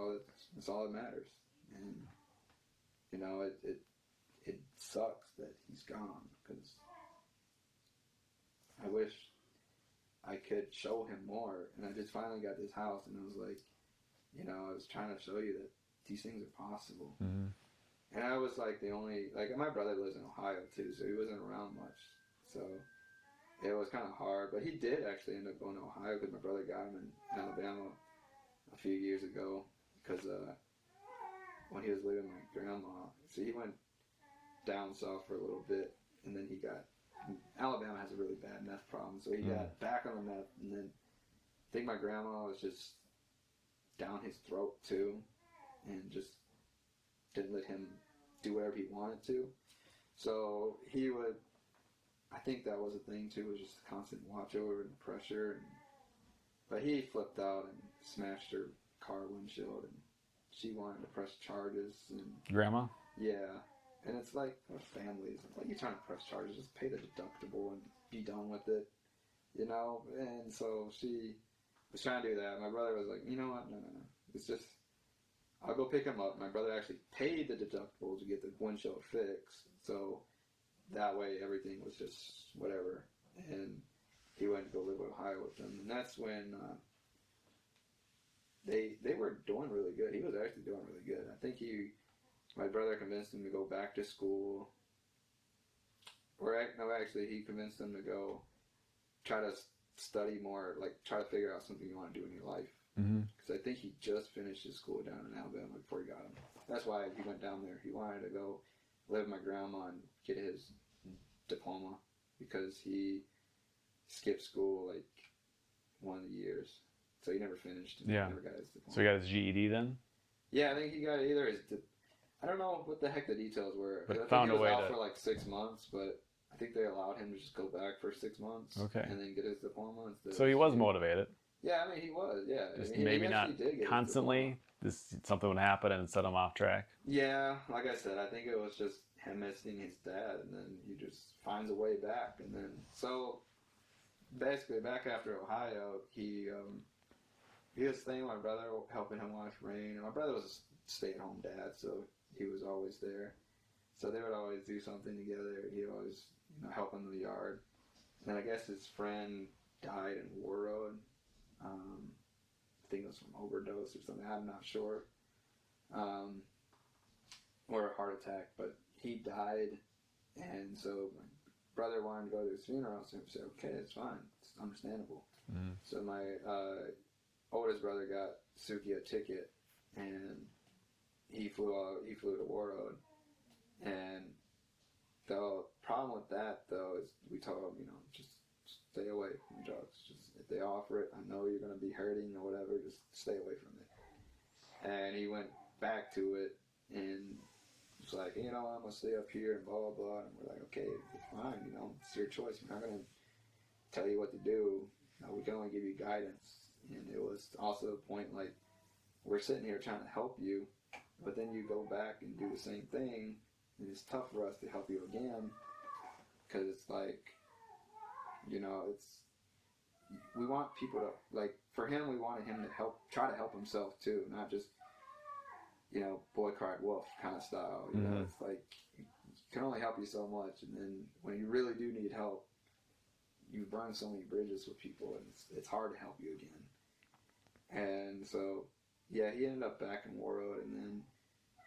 all that matters. And, it sucks that he's gone, because I wish I could show him more. And I just finally got this house, and I was like, I was trying to show you that these things are possible. Mm-hmm. And I was like my brother lives in Ohio too, so he wasn't around much. So it was kind of hard, but he did actually end up going to Ohio because my brother got him in Alabama a few years ago, because when he was living with my grandma. So he went down south for a little bit, and then Alabama has a really bad meth problem, so he got back on the meth, and then I think my grandma was just down his throat too, and just didn't let him do whatever he wanted to. So I think that was a thing too, was just a constant watch over and pressure. But he flipped out and smashed her car windshield, and she wanted to press charges. And Grandma? Yeah. And it's like, families, like, you're trying to press charges, just pay the deductible and be done with it, And so she was trying to do that. My brother was like, you know what, no. It's just, I'll go pick him up. My brother actually paid the deductible to get the windshield fixed, so that way everything was just whatever. And he went to go live in Ohio with them, and that's when they were doing really good. He was actually doing really good. I think my brother convinced him to go back to school, actually he convinced him to go try to study more, like try to figure out something you want to do in your life. Because I think he just finished his school down in Alabama before he got him. That's why he went down there. He wanted to go live with my grandma and get his diploma, because he skipped school like one of the years. So he never finished and never got his diploma. So he got his GED then? Yeah, I think he got either I don't know what the heck the details were. But I think found he was a way out to... for like 6 months, but I think they allowed him to just go back for 6 months. Okay. And then get his diploma. So he was motivated. Yeah, I mean, he was, yeah. Just he maybe not constantly. Something would happen and set him off track. Yeah, like I said, I think it was just him missing his dad, and then he just finds a way back. And then, so, basically, back after Ohio, he was staying with my brother, helping him watch rain. And my brother was a stay-at-home dad, so he was always there. So they would always do something together. He'd always, help in the yard. And then I guess his friend died in War Road. I think it was from overdose or something. I'm not sure. Or a heart attack, but he died. And so my brother wanted to go to his funeral, so he said, okay, it's fine. It's understandable. So my oldest brother got Suki a ticket, and he flew to War Road. And the problem with that, though, is we told him, just stay away from drugs. Just if they offer it, I know you're going to be hurting or whatever, just stay away from it. And he went back to it, and was like, I'm going to stay up here and blah, blah, blah. And we're like, okay, it's fine, it's your choice. We're not going to tell you what to do. We can only give you guidance. And it was also the point, like, we're sitting here trying to help you, but then you go back and do the same thing, and it's tough for us to help you again, because it's like, we want people to, like, for him, we wanted him to try to help himself too, not just, boy cried wolf kind of style. It's like, you can only help you so much, and then when you really do need help, you burn so many bridges with people, and it's hard to help you again. And so, yeah, he ended up back in War Road, and then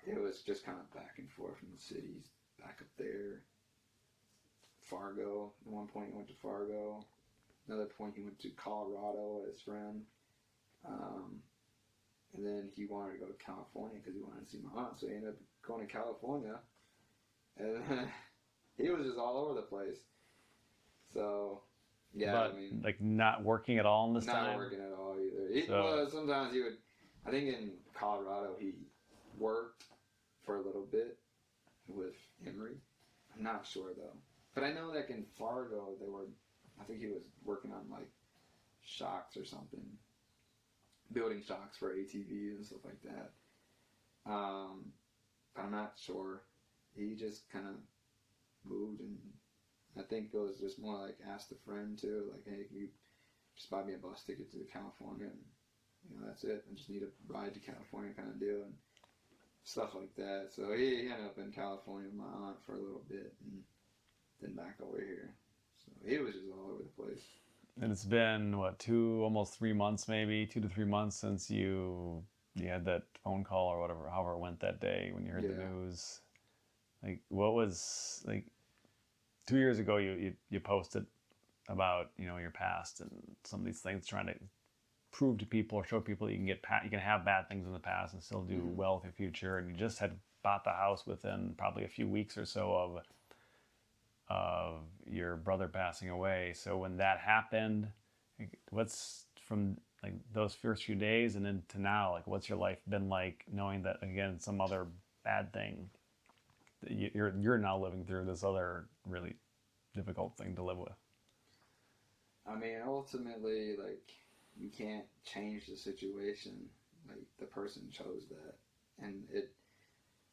it was just kind of back and forth from the cities, back up there. Fargo. At one point he went to Fargo. Another point he went to Colorado with his friend. And then he wanted to go to California because he wanted to see my aunt. So he ended up going to California. And he was just all over the place. So, yeah, But I mean, like not working at all in this not time. working at all either. So, Sometimes he would. I think in Colorado he worked for a little bit with Emory. I'm not sure though, but I know that in Fargo they were. I think he was working on like shocks or something, building shocks for ATVs and stuff like that. But I'm not sure. He just kind of moved, and I think it was just more like asked a friend too, like, hey, can you just buy me a bus ticket to California, and that's it. I just need a ride to California, kind of deal, and stuff like that. So he ended up in California with my aunt for a little bit, and then back over here. So he was just all over the place. and it's been what, almost 3 months, maybe 2 to 3 months since you had that phone call or whatever, however it went that day when you heard the news. Like, what was like 2 years ago? You posted about your past and some of these things, trying to prove to people or show people that you can have bad things in the past and still do well with your future. And you just had bought the house within probably a few weeks or so of your brother passing away. So when that happened, what's from like those first few days and then to now, like what's your life been like, knowing that again some other bad thing that you're now living through, this other really difficult thing to live with? I mean, ultimately, like, you can't change the situation. Like, the person chose that. And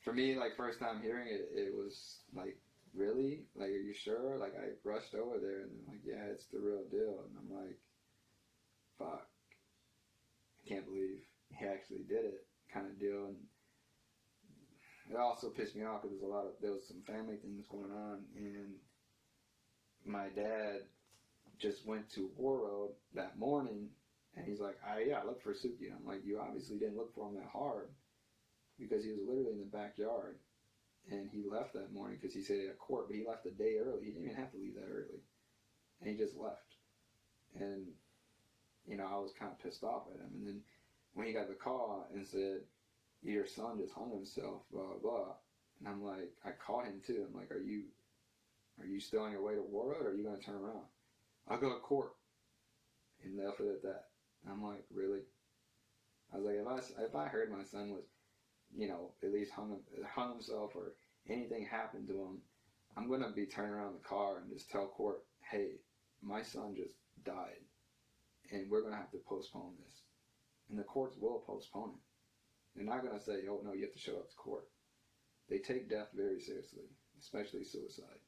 for me, like, first time hearing it, it was like, really? Like, are you sure? Like, I rushed over there and I'm like, yeah, it's the real deal. And I'm like, fuck, I can't believe he actually did it, kind of deal. And it also pissed me off because there was some family things going on, and my dad just went to War Road that morning, and he's like, I looked for Suki. I'm like, you obviously didn't look for him that hard, because he was literally in the backyard, and he left that morning because he said he had court, but he left a day early. He didn't even have to leave that early, and he just left. And I was kind of pissed off at him. And then when he got the call and said, your son just hung himself, blah blah blah, and I'm like, I called him too. I'm like, are you still on your way to War Road, or are you going to turn around? I'll go to court. And left it at that. I'm like, really? I was like, if I heard my son was, at least hung himself or anything happened to him, I'm going to be turning around the car and just tell court, hey, my son just died, and we're going to have to postpone this. And the courts will postpone it. They're not going to say, oh, no, you have to show up to court. They take death very seriously, especially suicide.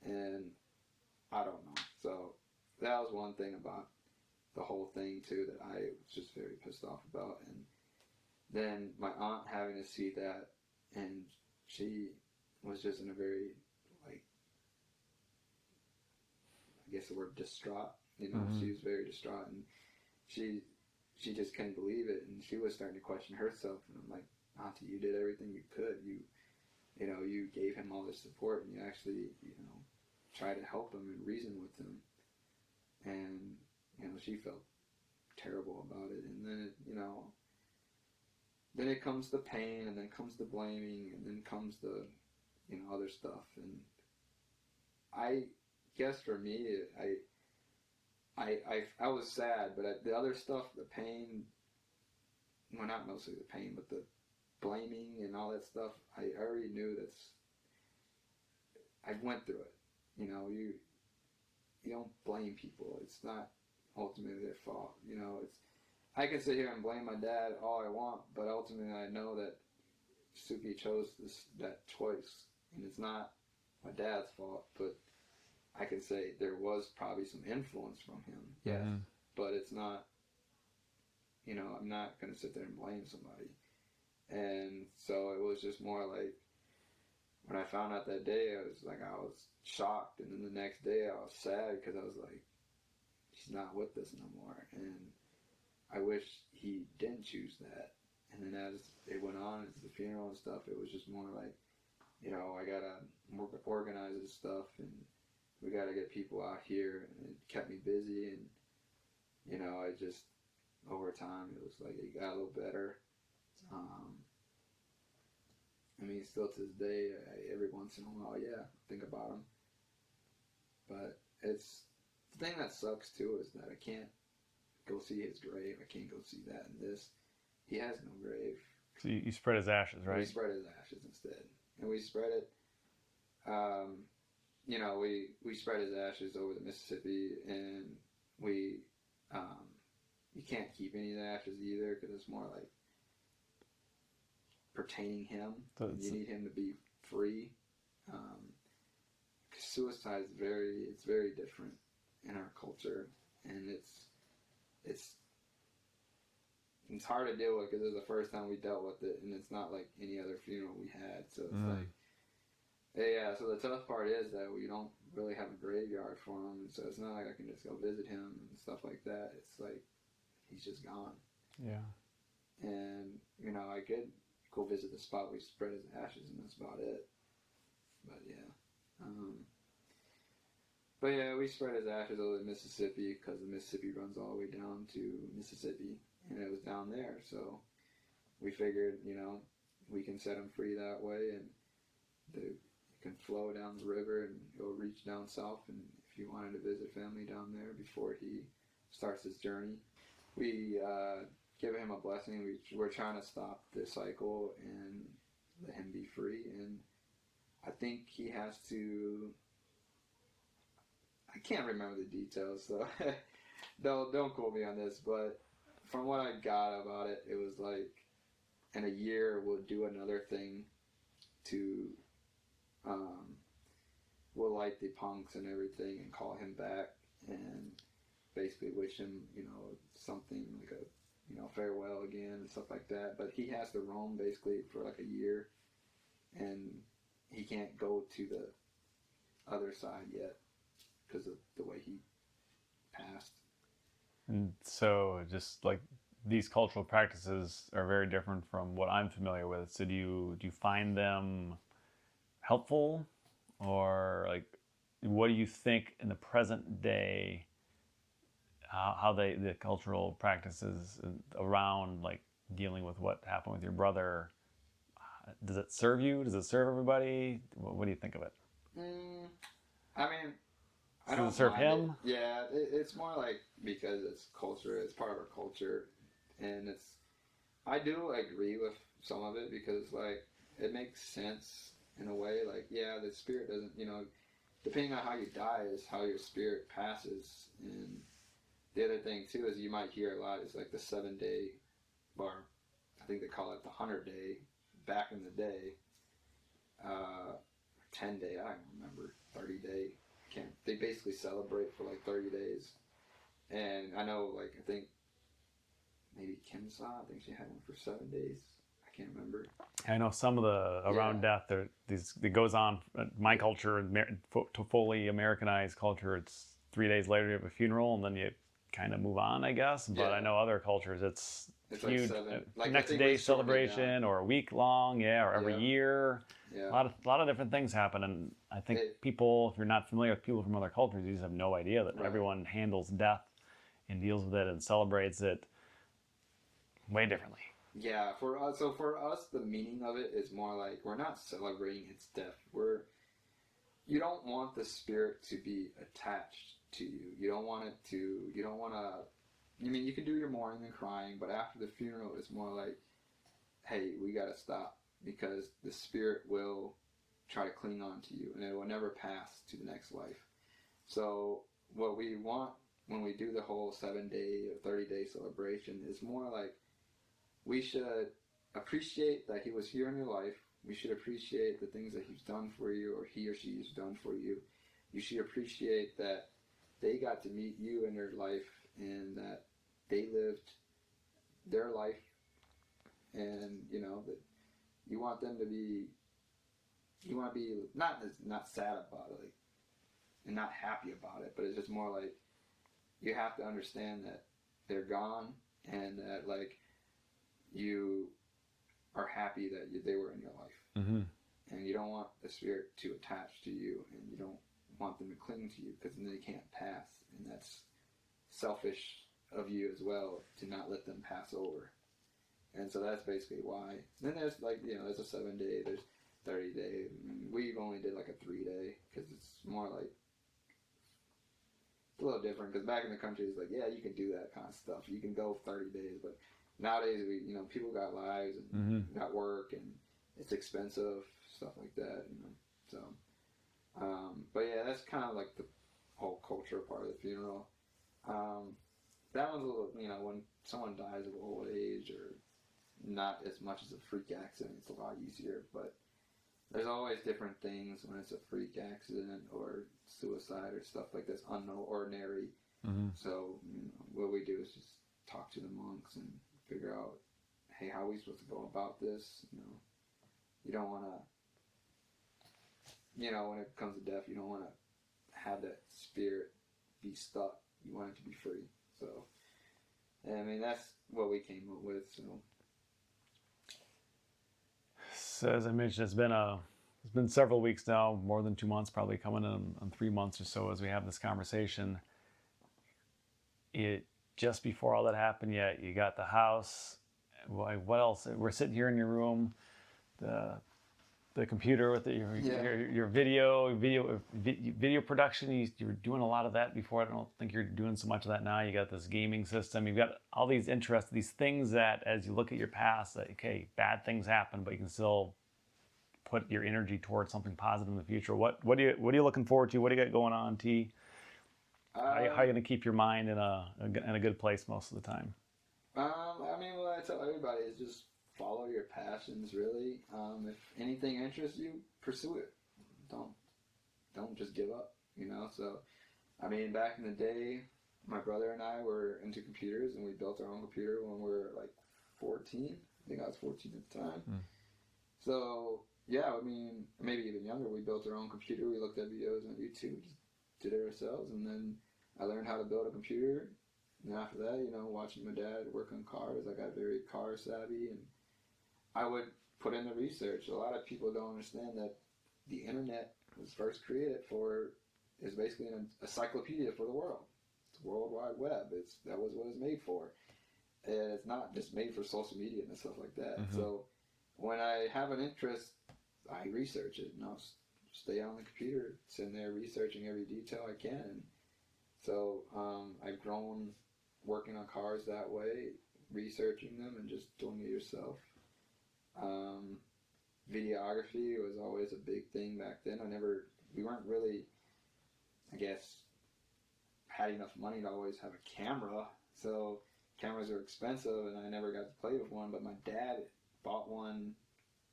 And I don't know. So that was one thing about the whole thing, too, that I was just very pissed off about. And then my aunt having to see that, and she was just in a very, like, I guess the word distraught. She was very distraught, and she just couldn't believe it, and she was starting to question herself. And I'm like, Auntie, you did everything you could. You gave him all this support, and you actually, tried to help him and reason with him. And, she felt terrible about it. And then, then it comes the pain, and then comes the blaming, and then comes the, other stuff. And I guess for me, I was sad, but the other stuff, the pain, well, not mostly the pain, but the blaming and all that stuff, I already knew I went through it. You don't blame people. It's not ultimately their fault. I can sit here and blame my dad all I want, but ultimately I know that Suki chose that choice, and it's not my dad's fault, but I can say there was probably some influence from him, yes, but it's not, I'm not going to sit there and blame somebody. And so it was just more like, when I found out that day, I was shocked, and then the next day I was sad, because I was like, he's not with us no more, and I wish he didn't choose that. And then as it went on, as the funeral and stuff, it was just more like, I gotta organize this stuff, and we gotta get people out here, and it kept me busy, and I just, over time, it was like it got a little better. I mean, still to this day, every once in a while, yeah, think about him. But it's the thing that sucks too is that I can't go see his grave. I can't go see that and this. He has no grave. So you spread his ashes, right? We spread his ashes instead, and we spread it. You know, we spread his ashes over the Mississippi, and we you can't keep any of the ashes either because it's more like pertaining him. So you need him to be free. Suicide is very different in our culture, and it's hard to deal with because it was the first time we dealt with it, and it's not like any other funeral we had. So it's like, yeah. So the tough part is that we don't really have a graveyard for him, and so it's not like I can just go visit him and stuff like that. It's like he's just gone. Yeah. And you know, I could go visit the spot we spread his ashes, and that's about it. But yeah. But yeah, we spread his ashes over the Mississippi because the Mississippi runs all the way down to Mississippi, and it was down there. So we figured, you know, we can set him free that way, and it can flow down the river and go reach down south. And if you wanted to visit family down there before he starts his journey, we give him a blessing. We're trying to stop the cycle and let him be free. And I think he has to. I can't remember the details, so don't quote me on this. But from what I got about it, it was like in a year we'll do another thing to we'll light the punks and everything and call him back and basically wish him, you know, something like a, you know, farewell again and stuff like that. But he has to roam basically for like a year, and he can't go to the other side yet because of the way he passed. And so just like these cultural practices are very different from what I'm familiar with. So do you find them helpful, or like what do you think in the present day how the cultural practices around like dealing with what happened with your brother, does it serve you? Does it serve everybody? What do you think of it? I mean, I don't serve him. Yeah, it's more like because it's culture. It's part of our culture, and it's. I do agree with some of it because like it makes sense in a way. Like yeah, the spirit doesn't. You know, depending on how you die is how your spirit passes. And the other thing too is you might hear a lot is like the 7-day, or I think they call it the 100-day back in the day. 10-day, I don't remember. 30-day. They basically celebrate for like 30 days. And I know, like, I think maybe Kim saw, I think she had one for 7 days. I can't remember. I know some of the around death, it goes on. My culture, to fully Americanized culture, it's 3 days later you have a funeral and then you kind of move on, I guess. But I know other cultures, it's huge. Like next day celebration or a week long, or every year. Yeah. A lot of different things happen, and I think people, if you're not familiar with people from other cultures, you just have no idea that everyone handles death and deals with it and celebrates it way differently. Yeah, for us, the meaning of it is more like we're not celebrating its death. You don't want the spirit to be attached to you. You don't want to. I mean, you can do your mourning and crying, but after the funeral, it's more like, hey, we gotta stop. Because the spirit will try to cling on to you, and it will never pass to the next life. So what we want when we do the whole 7-day or 30-day celebration is more like we should appreciate that he was here in your life. We should appreciate the things that he's done for you, or he or she has done for you. You should appreciate that they got to meet you in their life, and that they lived their life, and you know that. You want them to be. You want to be not sad about it, like, and not happy about it, but it's just more like you have to understand that they're gone, and that like you are happy that they were in your life, and you don't want the spirit to attach to you, and you don't want them to cling to you because then they can't pass, and that's selfish of you as well to not let them pass over. And so that's basically why. Then there's like, there's a 7-day, there's 30-day. We only did like a 3-day because it's more like a little different. Because back in the country, it's like, yeah, you can do that kind of stuff. You can go 30 days, but nowadays people got lives and got work, and it's expensive, stuff like that. So, but yeah, that's kind of like the whole culture part of the funeral. That one's a little, when someone dies of old age or not as much as a freak accident, it's a lot easier. But there's always different things when it's a freak accident or suicide or stuff like this, unordinary. So what we do is just talk to the monks and figure out, hey, how are we supposed to go about this? You don't want to, when it comes to death, you don't want to have that spirit be stuck. You want it to be free. So, I mean, that's what we came up with. So as I mentioned, it's been several weeks now, more than 2 months, probably coming on 3 months or so as we have this conversation. Just before all that happened, you got the house. What else? We're sitting here in your room, the computer with your video production. You were doing a lot of that before. I don't think you're doing so much of that now. You got this gaming system. You've got all these interests, these things that, as you look at your past, that, okay, bad things happen, but you can still put your energy towards something positive in the future. What are you looking forward to? What do you got going on, T? How are you going to keep your mind in a good place most of the time? I mean, what I tell everybody is just follow your passions, really. If anything interests you, pursue it. Don't just give up, So, I mean, back in the day, my brother and I were into computers, and we built our own computer when we were like 14. I think I was 14 at the time. So, yeah, I mean, maybe even younger, we built our own computer. We looked at videos on YouTube, just did it ourselves, and then I learned how to build a computer. And after that, watching my dad work on cars, I got very car savvy, and I would put in the research. A lot of people don't understand that the internet was first created is basically an encyclopedia for the world. It's World Wide Web. That was what it's made for. And it's not just made for social media and stuff like that. So when I have an interest, I research it, and I'll stay on the computer, sitting there researching every detail I can. So I've grown working on cars that way, researching them and just doing it yourself. Videography was always a big thing back then. We weren't really, I guess, had enough money to always have a camera. So cameras are expensive, and I never got to play with one. But my dad bought one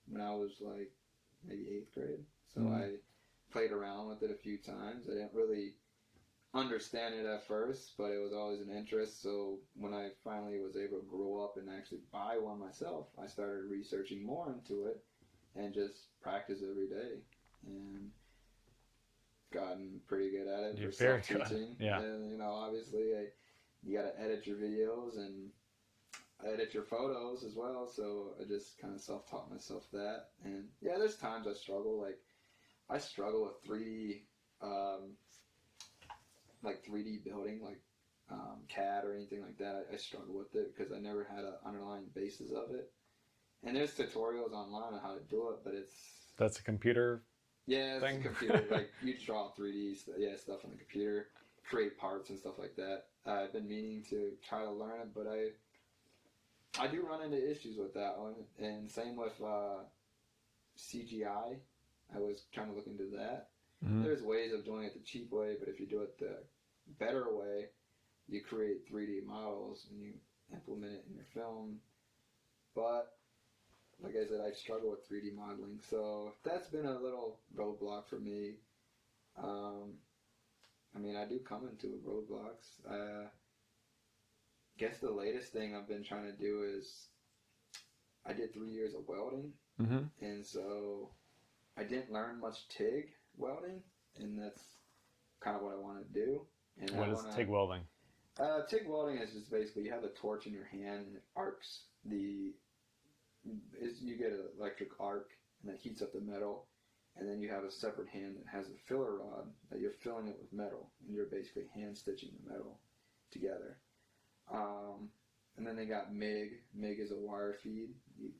when I was like maybe 8th grade. So I played around with it a few times. I didn't really understand it at first, but it was always an interest. So when I finally was able to grow up and actually buy one myself, I started researching more into it and just practice every day, and gotten pretty good at it. You're for very self-teaching. good. Yeah. And obviously you got to edit your videos and edit your photos as well. So I just kind of self-taught myself that. And yeah, there's times I struggle. Like I struggle with 3D. Like 3D building, like CAD or anything like that. I struggle with it because I never had an underlying basis of it. And there's tutorials online on how to do it, but that's a computer. Yeah, it's thing? a computer. Like you draw 3D stuff on the computer, create parts and stuff like that. I've been meaning to try to learn it, but I do run into issues with that one. And same with CGI. I was trying to look into that. There's ways of doing it the cheap way, but if you do it the better way, you create 3D models and you implement it in your film. But like I said, I struggle with 3D modeling, so that's been a little roadblock for me. I mean, I do come into roadblocks. Guess the latest thing I've been trying to do is I did 3 years of welding, and so I didn't learn much TIG welding, and that's kind of what I want to do. And what is TIG welding? TIG welding is just basically you have the torch in your hand and it arcs you get an electric arc and that heats up the metal, and then you have a separate hand that has a filler rod that you're filling it with metal, and you're basically hand stitching the metal together. And then they got MIG. MIG is a wire feed.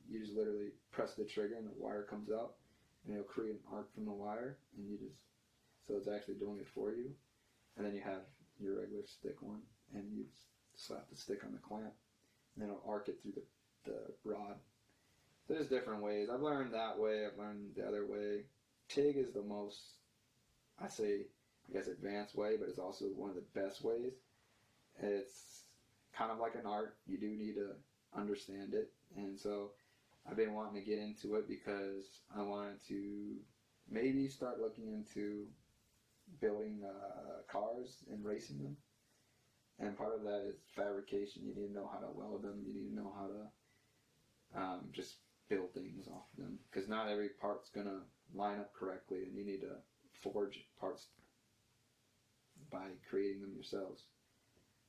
You just literally press the trigger and the wire comes out, and it'll create an arc from the wire, and so it's actually doing it for you. And then you have your regular stick one, and you slap the stick on the clamp, and then it'll arc it through the rod. So there's different ways. I've learned that way. I've learned the other way. TIG is the most, I guess, advanced way, but it's also one of the best ways. It's kind of like an art. You do need to understand it. And so I've been wanting to get into it because I wanted to maybe start looking into building cars and racing them. And part of that is fabrication. You need to know how to weld them. You need to know how to just build things off of them. Because not every part's going to line up correctly, and you need to forge parts by creating them yourselves.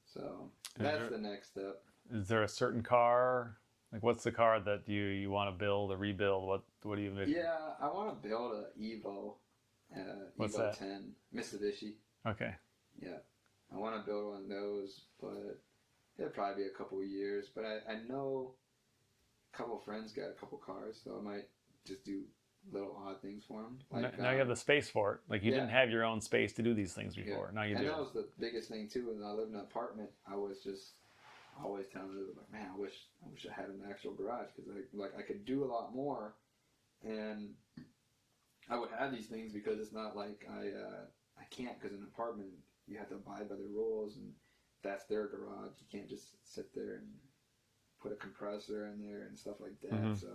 So that's the next step. Is there a certain car? Like, what's the car that you want to build or rebuild? What do you envision? Yeah, I want to build a Evo. What's Evo that? 10 Mitsubishi. Okay. Yeah, I want to build one of those, but it'll probably be a couple of years. But I know a couple of friends got a couple cars, so I might just do little odd things for them. Like, now you have the space for it. Like, you didn't have your own space to do these things before. Yeah. Now you do. And that was the biggest thing too. When I lived in an apartment, I was just always telling them, like, man, I wish I had an actual garage, because I could do a lot more, and I would have these things because it's not like I can't, because in an apartment you have to abide by the rules, and that's their garage. You can't just sit there and put a compressor in there and stuff like that. Mm-hmm. So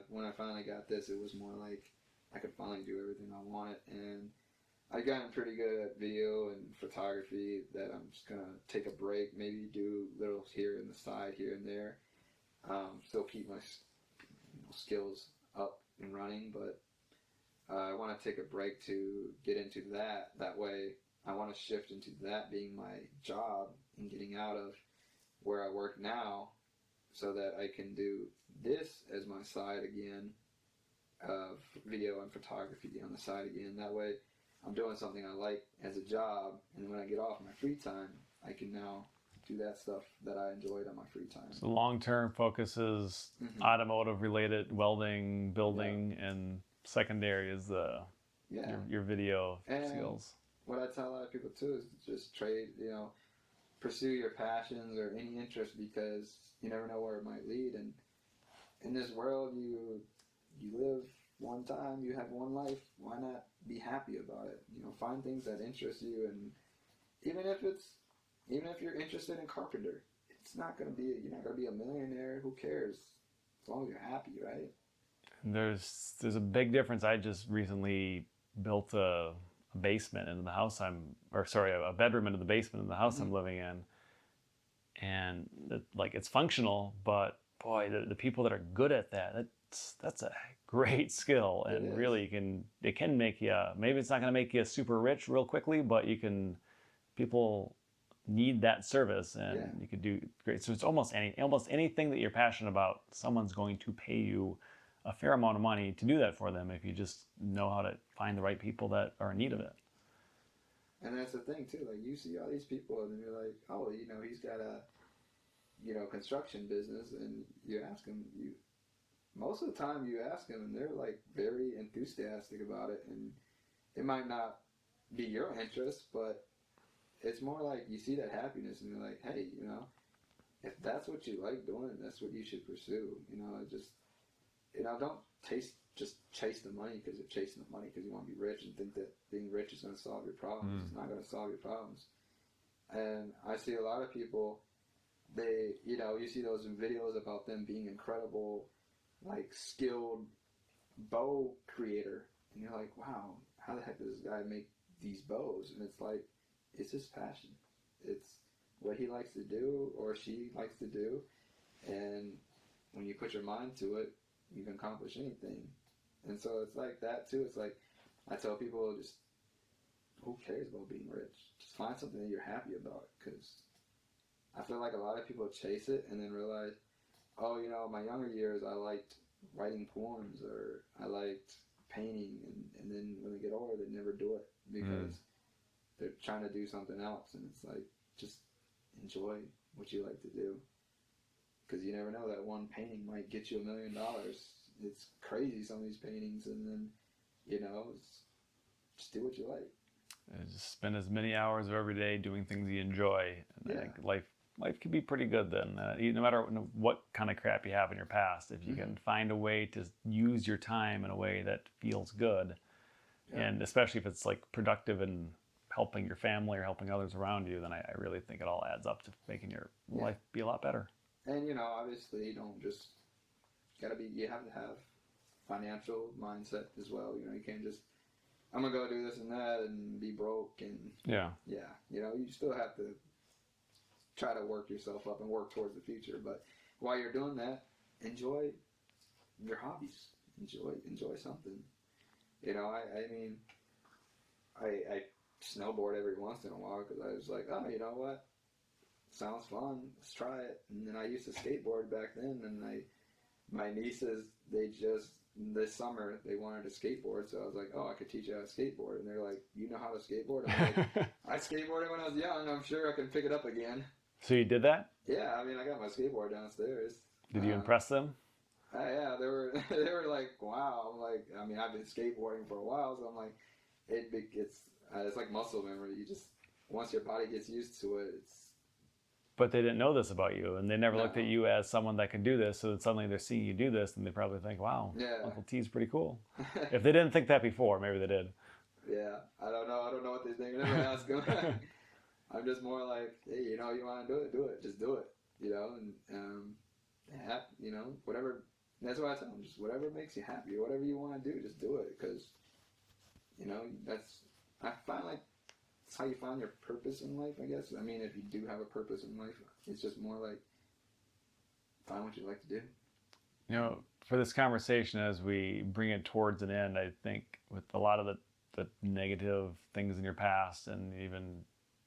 when I finally got this, it was more like I could finally do everything I wanted, and I've gotten pretty good at video and photography that I'm just going to take a break, maybe do little here in the side, here and there. Still keep my skills up and running, but I want to take a break to get into that. That way, I want to shift into that being my job and getting out of where I work now, so that I can do this as my side again, of video and photography on the side again. That way, I'm doing something I like as a job, and when I get off my free time, I can now do that stuff that I enjoyed on my free time. So long-term focus is automotive-related, welding, building, and secondary is your video skills. What I tell a lot of people too is just trade, pursue your passions or any interest, because you never know where it might lead. And in this world, you live one time, you have one life. Why not be happy about it? Find things that interest you, and even if you're interested in carpenter, you're not gonna be a millionaire. Who cares? As long as you're happy, right? There's a big difference. I just recently built a basement into the house a bedroom into the basement in the house I'm living in, and it's functional, but boy, the people that are good at that's a great skill, and really it can make you, maybe it's not going to make you super rich real quickly, but people need that service, and you could do great. So it's almost anything that you're passionate about, someone's going to pay you a fair amount of money to do that for them, if you just know how to find the right people that are in need of it. And that's the thing too, like, you see all these people and you're like, oh, he's got a construction business, and you ask him, most of the time you ask them, and they're like very enthusiastic about it, and it might not be your interest, but it's more like you see that happiness, and you're like, hey, if that's what you like doing, that's what you should pursue. Don't just chase the money because you're chasing the money because you want to be rich and think that being rich is going to solve your problems. It's not going to solve your problems. And I see a lot of people, you see those videos about them being incredible, like, skilled bow creator, and you're like, wow, how the heck does this guy make these bows? And it's like, it's his passion. It's what he likes to do, or she likes to do, and when you put your mind to it, you can accomplish anything. And so it's like that too. It's like, I tell people, just, who cares about being rich? Just find something that you're happy about, because I feel like a lot of people chase it and then realize, oh, my younger years, I liked writing poems, or I liked painting, and then when they get older, they never do it because they're trying to do something else. And it's like, just enjoy what you like to do. Because you never know, that one painting might get you $1 million. It's crazy, some of these paintings, and then, just do what you like. And just spend as many hours of every day doing things you enjoy. And I think life can be pretty good then. No matter what kind of crap you have in your past, if you can find a way to use your time in a way that feels good, and especially if it's like productive and helping your family or helping others around you, then I really think it all adds up to making your life be a lot better. And, obviously, you have to have financial mindset as well. You can't just, I'm going to go do this and that and be broke. And you still have to try to work yourself up and work towards the future. But while you're doing that, enjoy your hobbies. Enjoy something. I snowboard every once in a while because I was like, oh, you know what? Sounds fun. Let's try it. And then I used to skateboard back then, and my nieces, this summer, they wanted to skateboard, so I was like, oh, I could teach you how to skateboard. And they're like, you know how to skateboard? I'm like, I skateboarded when I was young. I'm sure I can pick it up again. So you did that? Yeah, I got my skateboard downstairs. Did you impress them? Yeah, they were like, wow. I'm like, I've been skateboarding for a while, so I'm like, it's like muscle memory. You just, once your body gets used to it, it's. But they didn't know this about you, and they never looked at you as someone that could do this, so that suddenly they're seeing you do this, and they probably think, wow, Uncle T's pretty cool. If they didn't think that before, maybe they did. Yeah, I don't know what they think. I never ask them. I'm just more like, hey, you want to do it, just do it, and, whatever, that's what I tell them, just whatever makes you happy, whatever you want to do, just do it, because, I find like, it's how you find your purpose in life, I guess. If you do have a purpose in life, it's just more like, find what you like to do. For this conversation, as we bring it towards an end, I think with a lot of the negative things in your past and even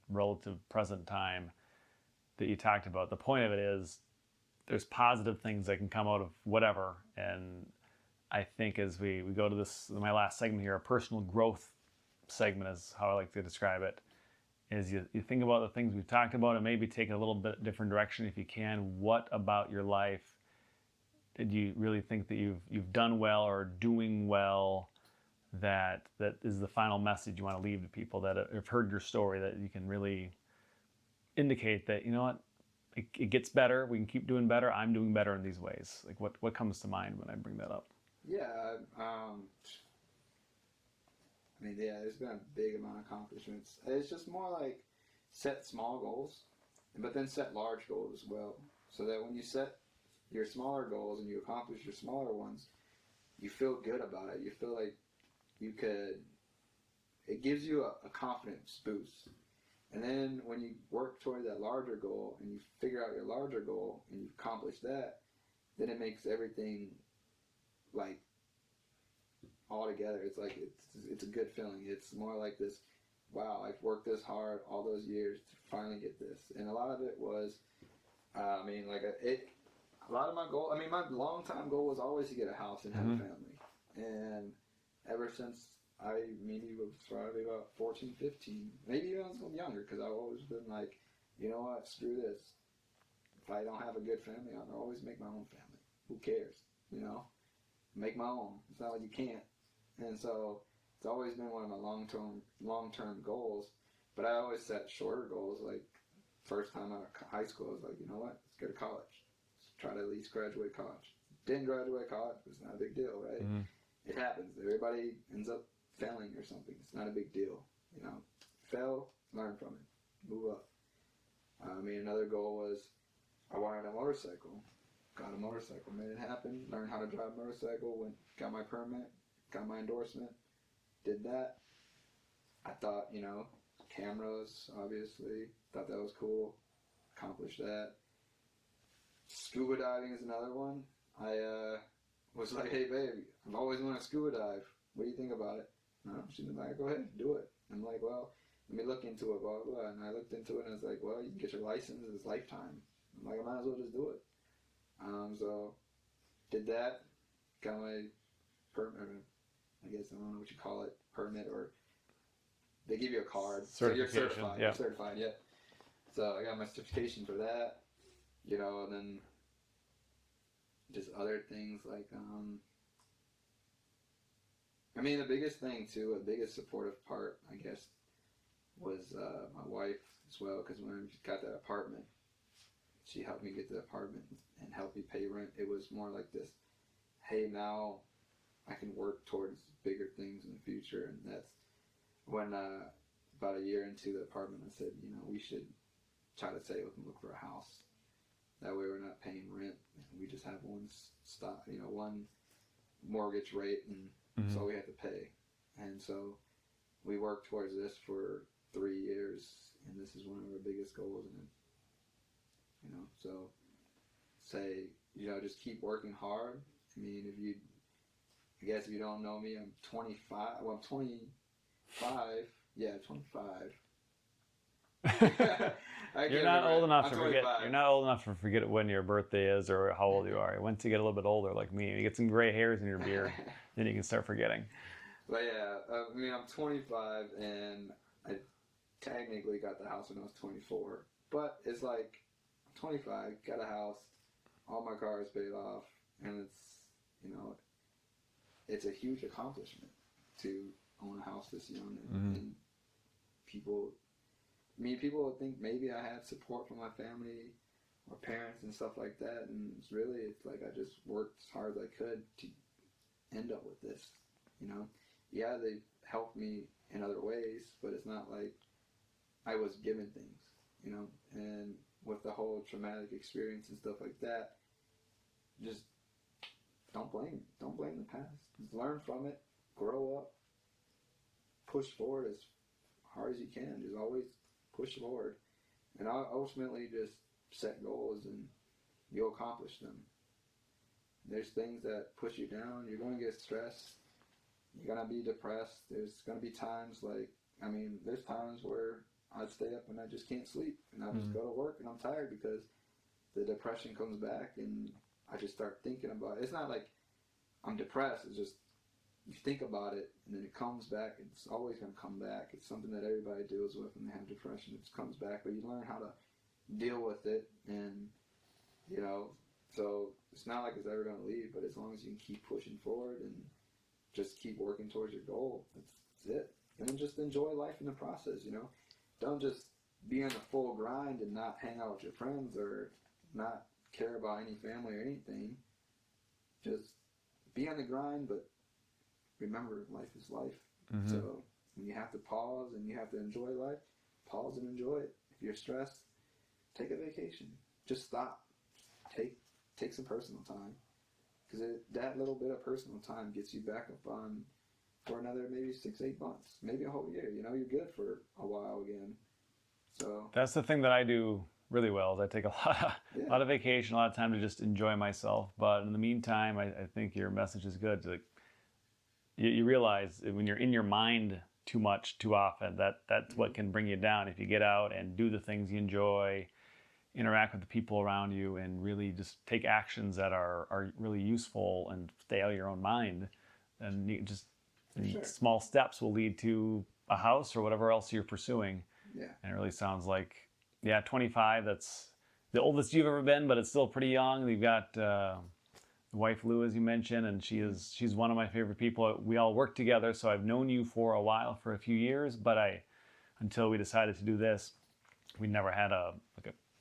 relative present time that you talked about, the point of it is there's positive things that can come out of whatever. And I think as we go to my last segment here, a personal growth segment is how I like to describe it, is you think about the things we've talked about and maybe take it a little bit different direction if you can. What about your life did you really think that you've done well or doing well that is the final message you want to leave to people that have heard your story, that you can really indicate that, it gets better, we can keep doing better, I'm doing better in these ways? Like what comes to mind when I bring that up? There's been a big amount of accomplishments. It's just more like set small goals, but then set large goals as well. So that when you set your smaller goals and you accomplish your smaller ones, you feel good about it. You feel like it gives you a confidence boost. And then when you work toward that larger goal and you figure out your larger goal and you accomplish that, then it makes everything like all together. It's like it's a good feeling. It's more like this, wow, I've worked this hard all those years to finally get this. And a lot of it was, a lot of my goal, my long time goal was always to get a house and have a family. And ever since maybe was probably about 14, 15, maybe even I was younger, because I've always been like, you know what, screw this. If I don't have a good family, I'll always make my own family. Who cares? Make my own. It's not like you can't. And so it's always been one of my long-term goals. But I always set shorter goals. Like first time out of high school, I was like, you know what? Let's go to college. Let's try to at least graduate college. Didn't graduate college. It's not a big deal, right? Mm-hmm. It happens. Everybody ends up failing or something. It's not a big deal. Fail, learn from it, move up. Another goal was I wanted a motorcycle. Got a motorcycle, made it happen. Learned how to drive a motorcycle. Got my permit. Got my endorsement, did that. I thought, cameras, obviously, thought that was cool, accomplished that. Scuba diving is another one. I was like, hey, babe, I've always wanted to scuba dive. What do you think about it? No, she's like, go ahead, do it. I'm like, well, let me look into it, blah, blah, blah. And I looked into it, and I was like, well, you can get your license, it's lifetime. I'm like, I might as well just do it. So, did that, got my permit, I guess, I don't know what you call it, permit, or they give you a card. So you're certified. Yeah. You're certified, yeah. So I got my certification for that, you know, and then just other things like, I mean, the biggest thing too, the biggest supportive part, I guess, was my wife as well, because when I got that apartment, she helped me get the apartment and helped me pay rent. It was more like this, hey, now I can work towards bigger things in the future. And that's when, about a year into the apartment, I said, you know, we should try to save and look for a house. That way we're not paying rent. We just have one mortgage rate, and that's all we have to pay. And so we worked towards this for 3 years, and this is one of our biggest goals. And, you know, so say, you know, just keep working hard. I mean, I guess if you don't know me, I'm 25. Well, I'm 25. Yeah, 25. You're not old enough to forget. You're not old enough to forget when your birthday is or how old you are. Once you get a little bit older, like me, you get some gray hairs in your beard, then you can start forgetting. But yeah, I mean, I'm 25, and I technically got the house when I was 24. But it's like, I'm 25, got a house, all my cars paid off, and it's, you know, it's a huge accomplishment to own a house this young, and people would think maybe I had support from my family or parents and stuff like that, and it's like I just worked as hard as I could to end up with this, you know. Yeah, they helped me in other ways, but it's not like I was given things, you know. And with the whole traumatic experience and stuff like that, just don't blame the past. Just learn from it, grow up, push forward as hard as you can. Just always push forward, and ultimately just set goals and you'll accomplish them. There's things that push you down. You're going to get stressed. You're going to be depressed. There's going to be times there's times where I'd stay up and I just can't sleep, and I just go to work and I'm tired because the depression comes back, and I just start thinking about it. It's not like I'm depressed. It's just you think about it, and then it comes back. It's always going to come back. It's something that everybody deals with when they have depression. It just comes back, but you learn how to deal with it, and, you know, so it's not like it's ever going to leave, but as long as you can keep pushing forward and just keep working towards your goal, that's it. And then just enjoy life in the process, you know. Don't just be on the full grind and not hang out with your friends or not care about any family or anything. Just be on the grind, but remember, life is life. So when you have to pause and you have to enjoy life, pause and enjoy it. If you're stressed, take a vacation. Just stop. Take some personal time. Because that little bit of personal time gets you back up on for another maybe 6-8 months, maybe a whole year. You know, you're good for a while again. So that's the thing that I do really well. Is I take a lot of vacation, a lot of time to just enjoy myself. But in the meantime, I think your message is good. Like, you realize when you're in your mind too much, too often, that's what can bring you down. If you get out and do the things you enjoy, interact with the people around you, and really just take actions that are really useful and stay out of your own mind, and small steps will lead to a house or whatever else you're pursuing. Yeah. And it really sounds like, 25, that's the oldest you've ever been, but it's still pretty young. You've got wife Lou, as you mentioned, and she's one of my favorite people. We all work together, so I've known you for a while, for a few years, but until we decided to do this, we never had a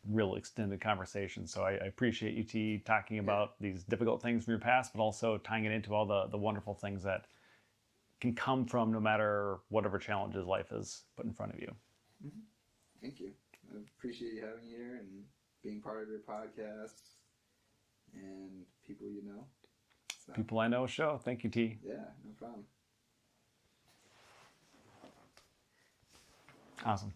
real extended conversation. So I appreciate you, T, talking about these difficult things from your past, but also tying it into all the wonderful things that can come from no matter whatever challenges life has put in front of you. Thank you. I appreciate you having me here and being part of your podcast and people you know. So. People I know show. Thank you, T. Yeah, no problem. Awesome.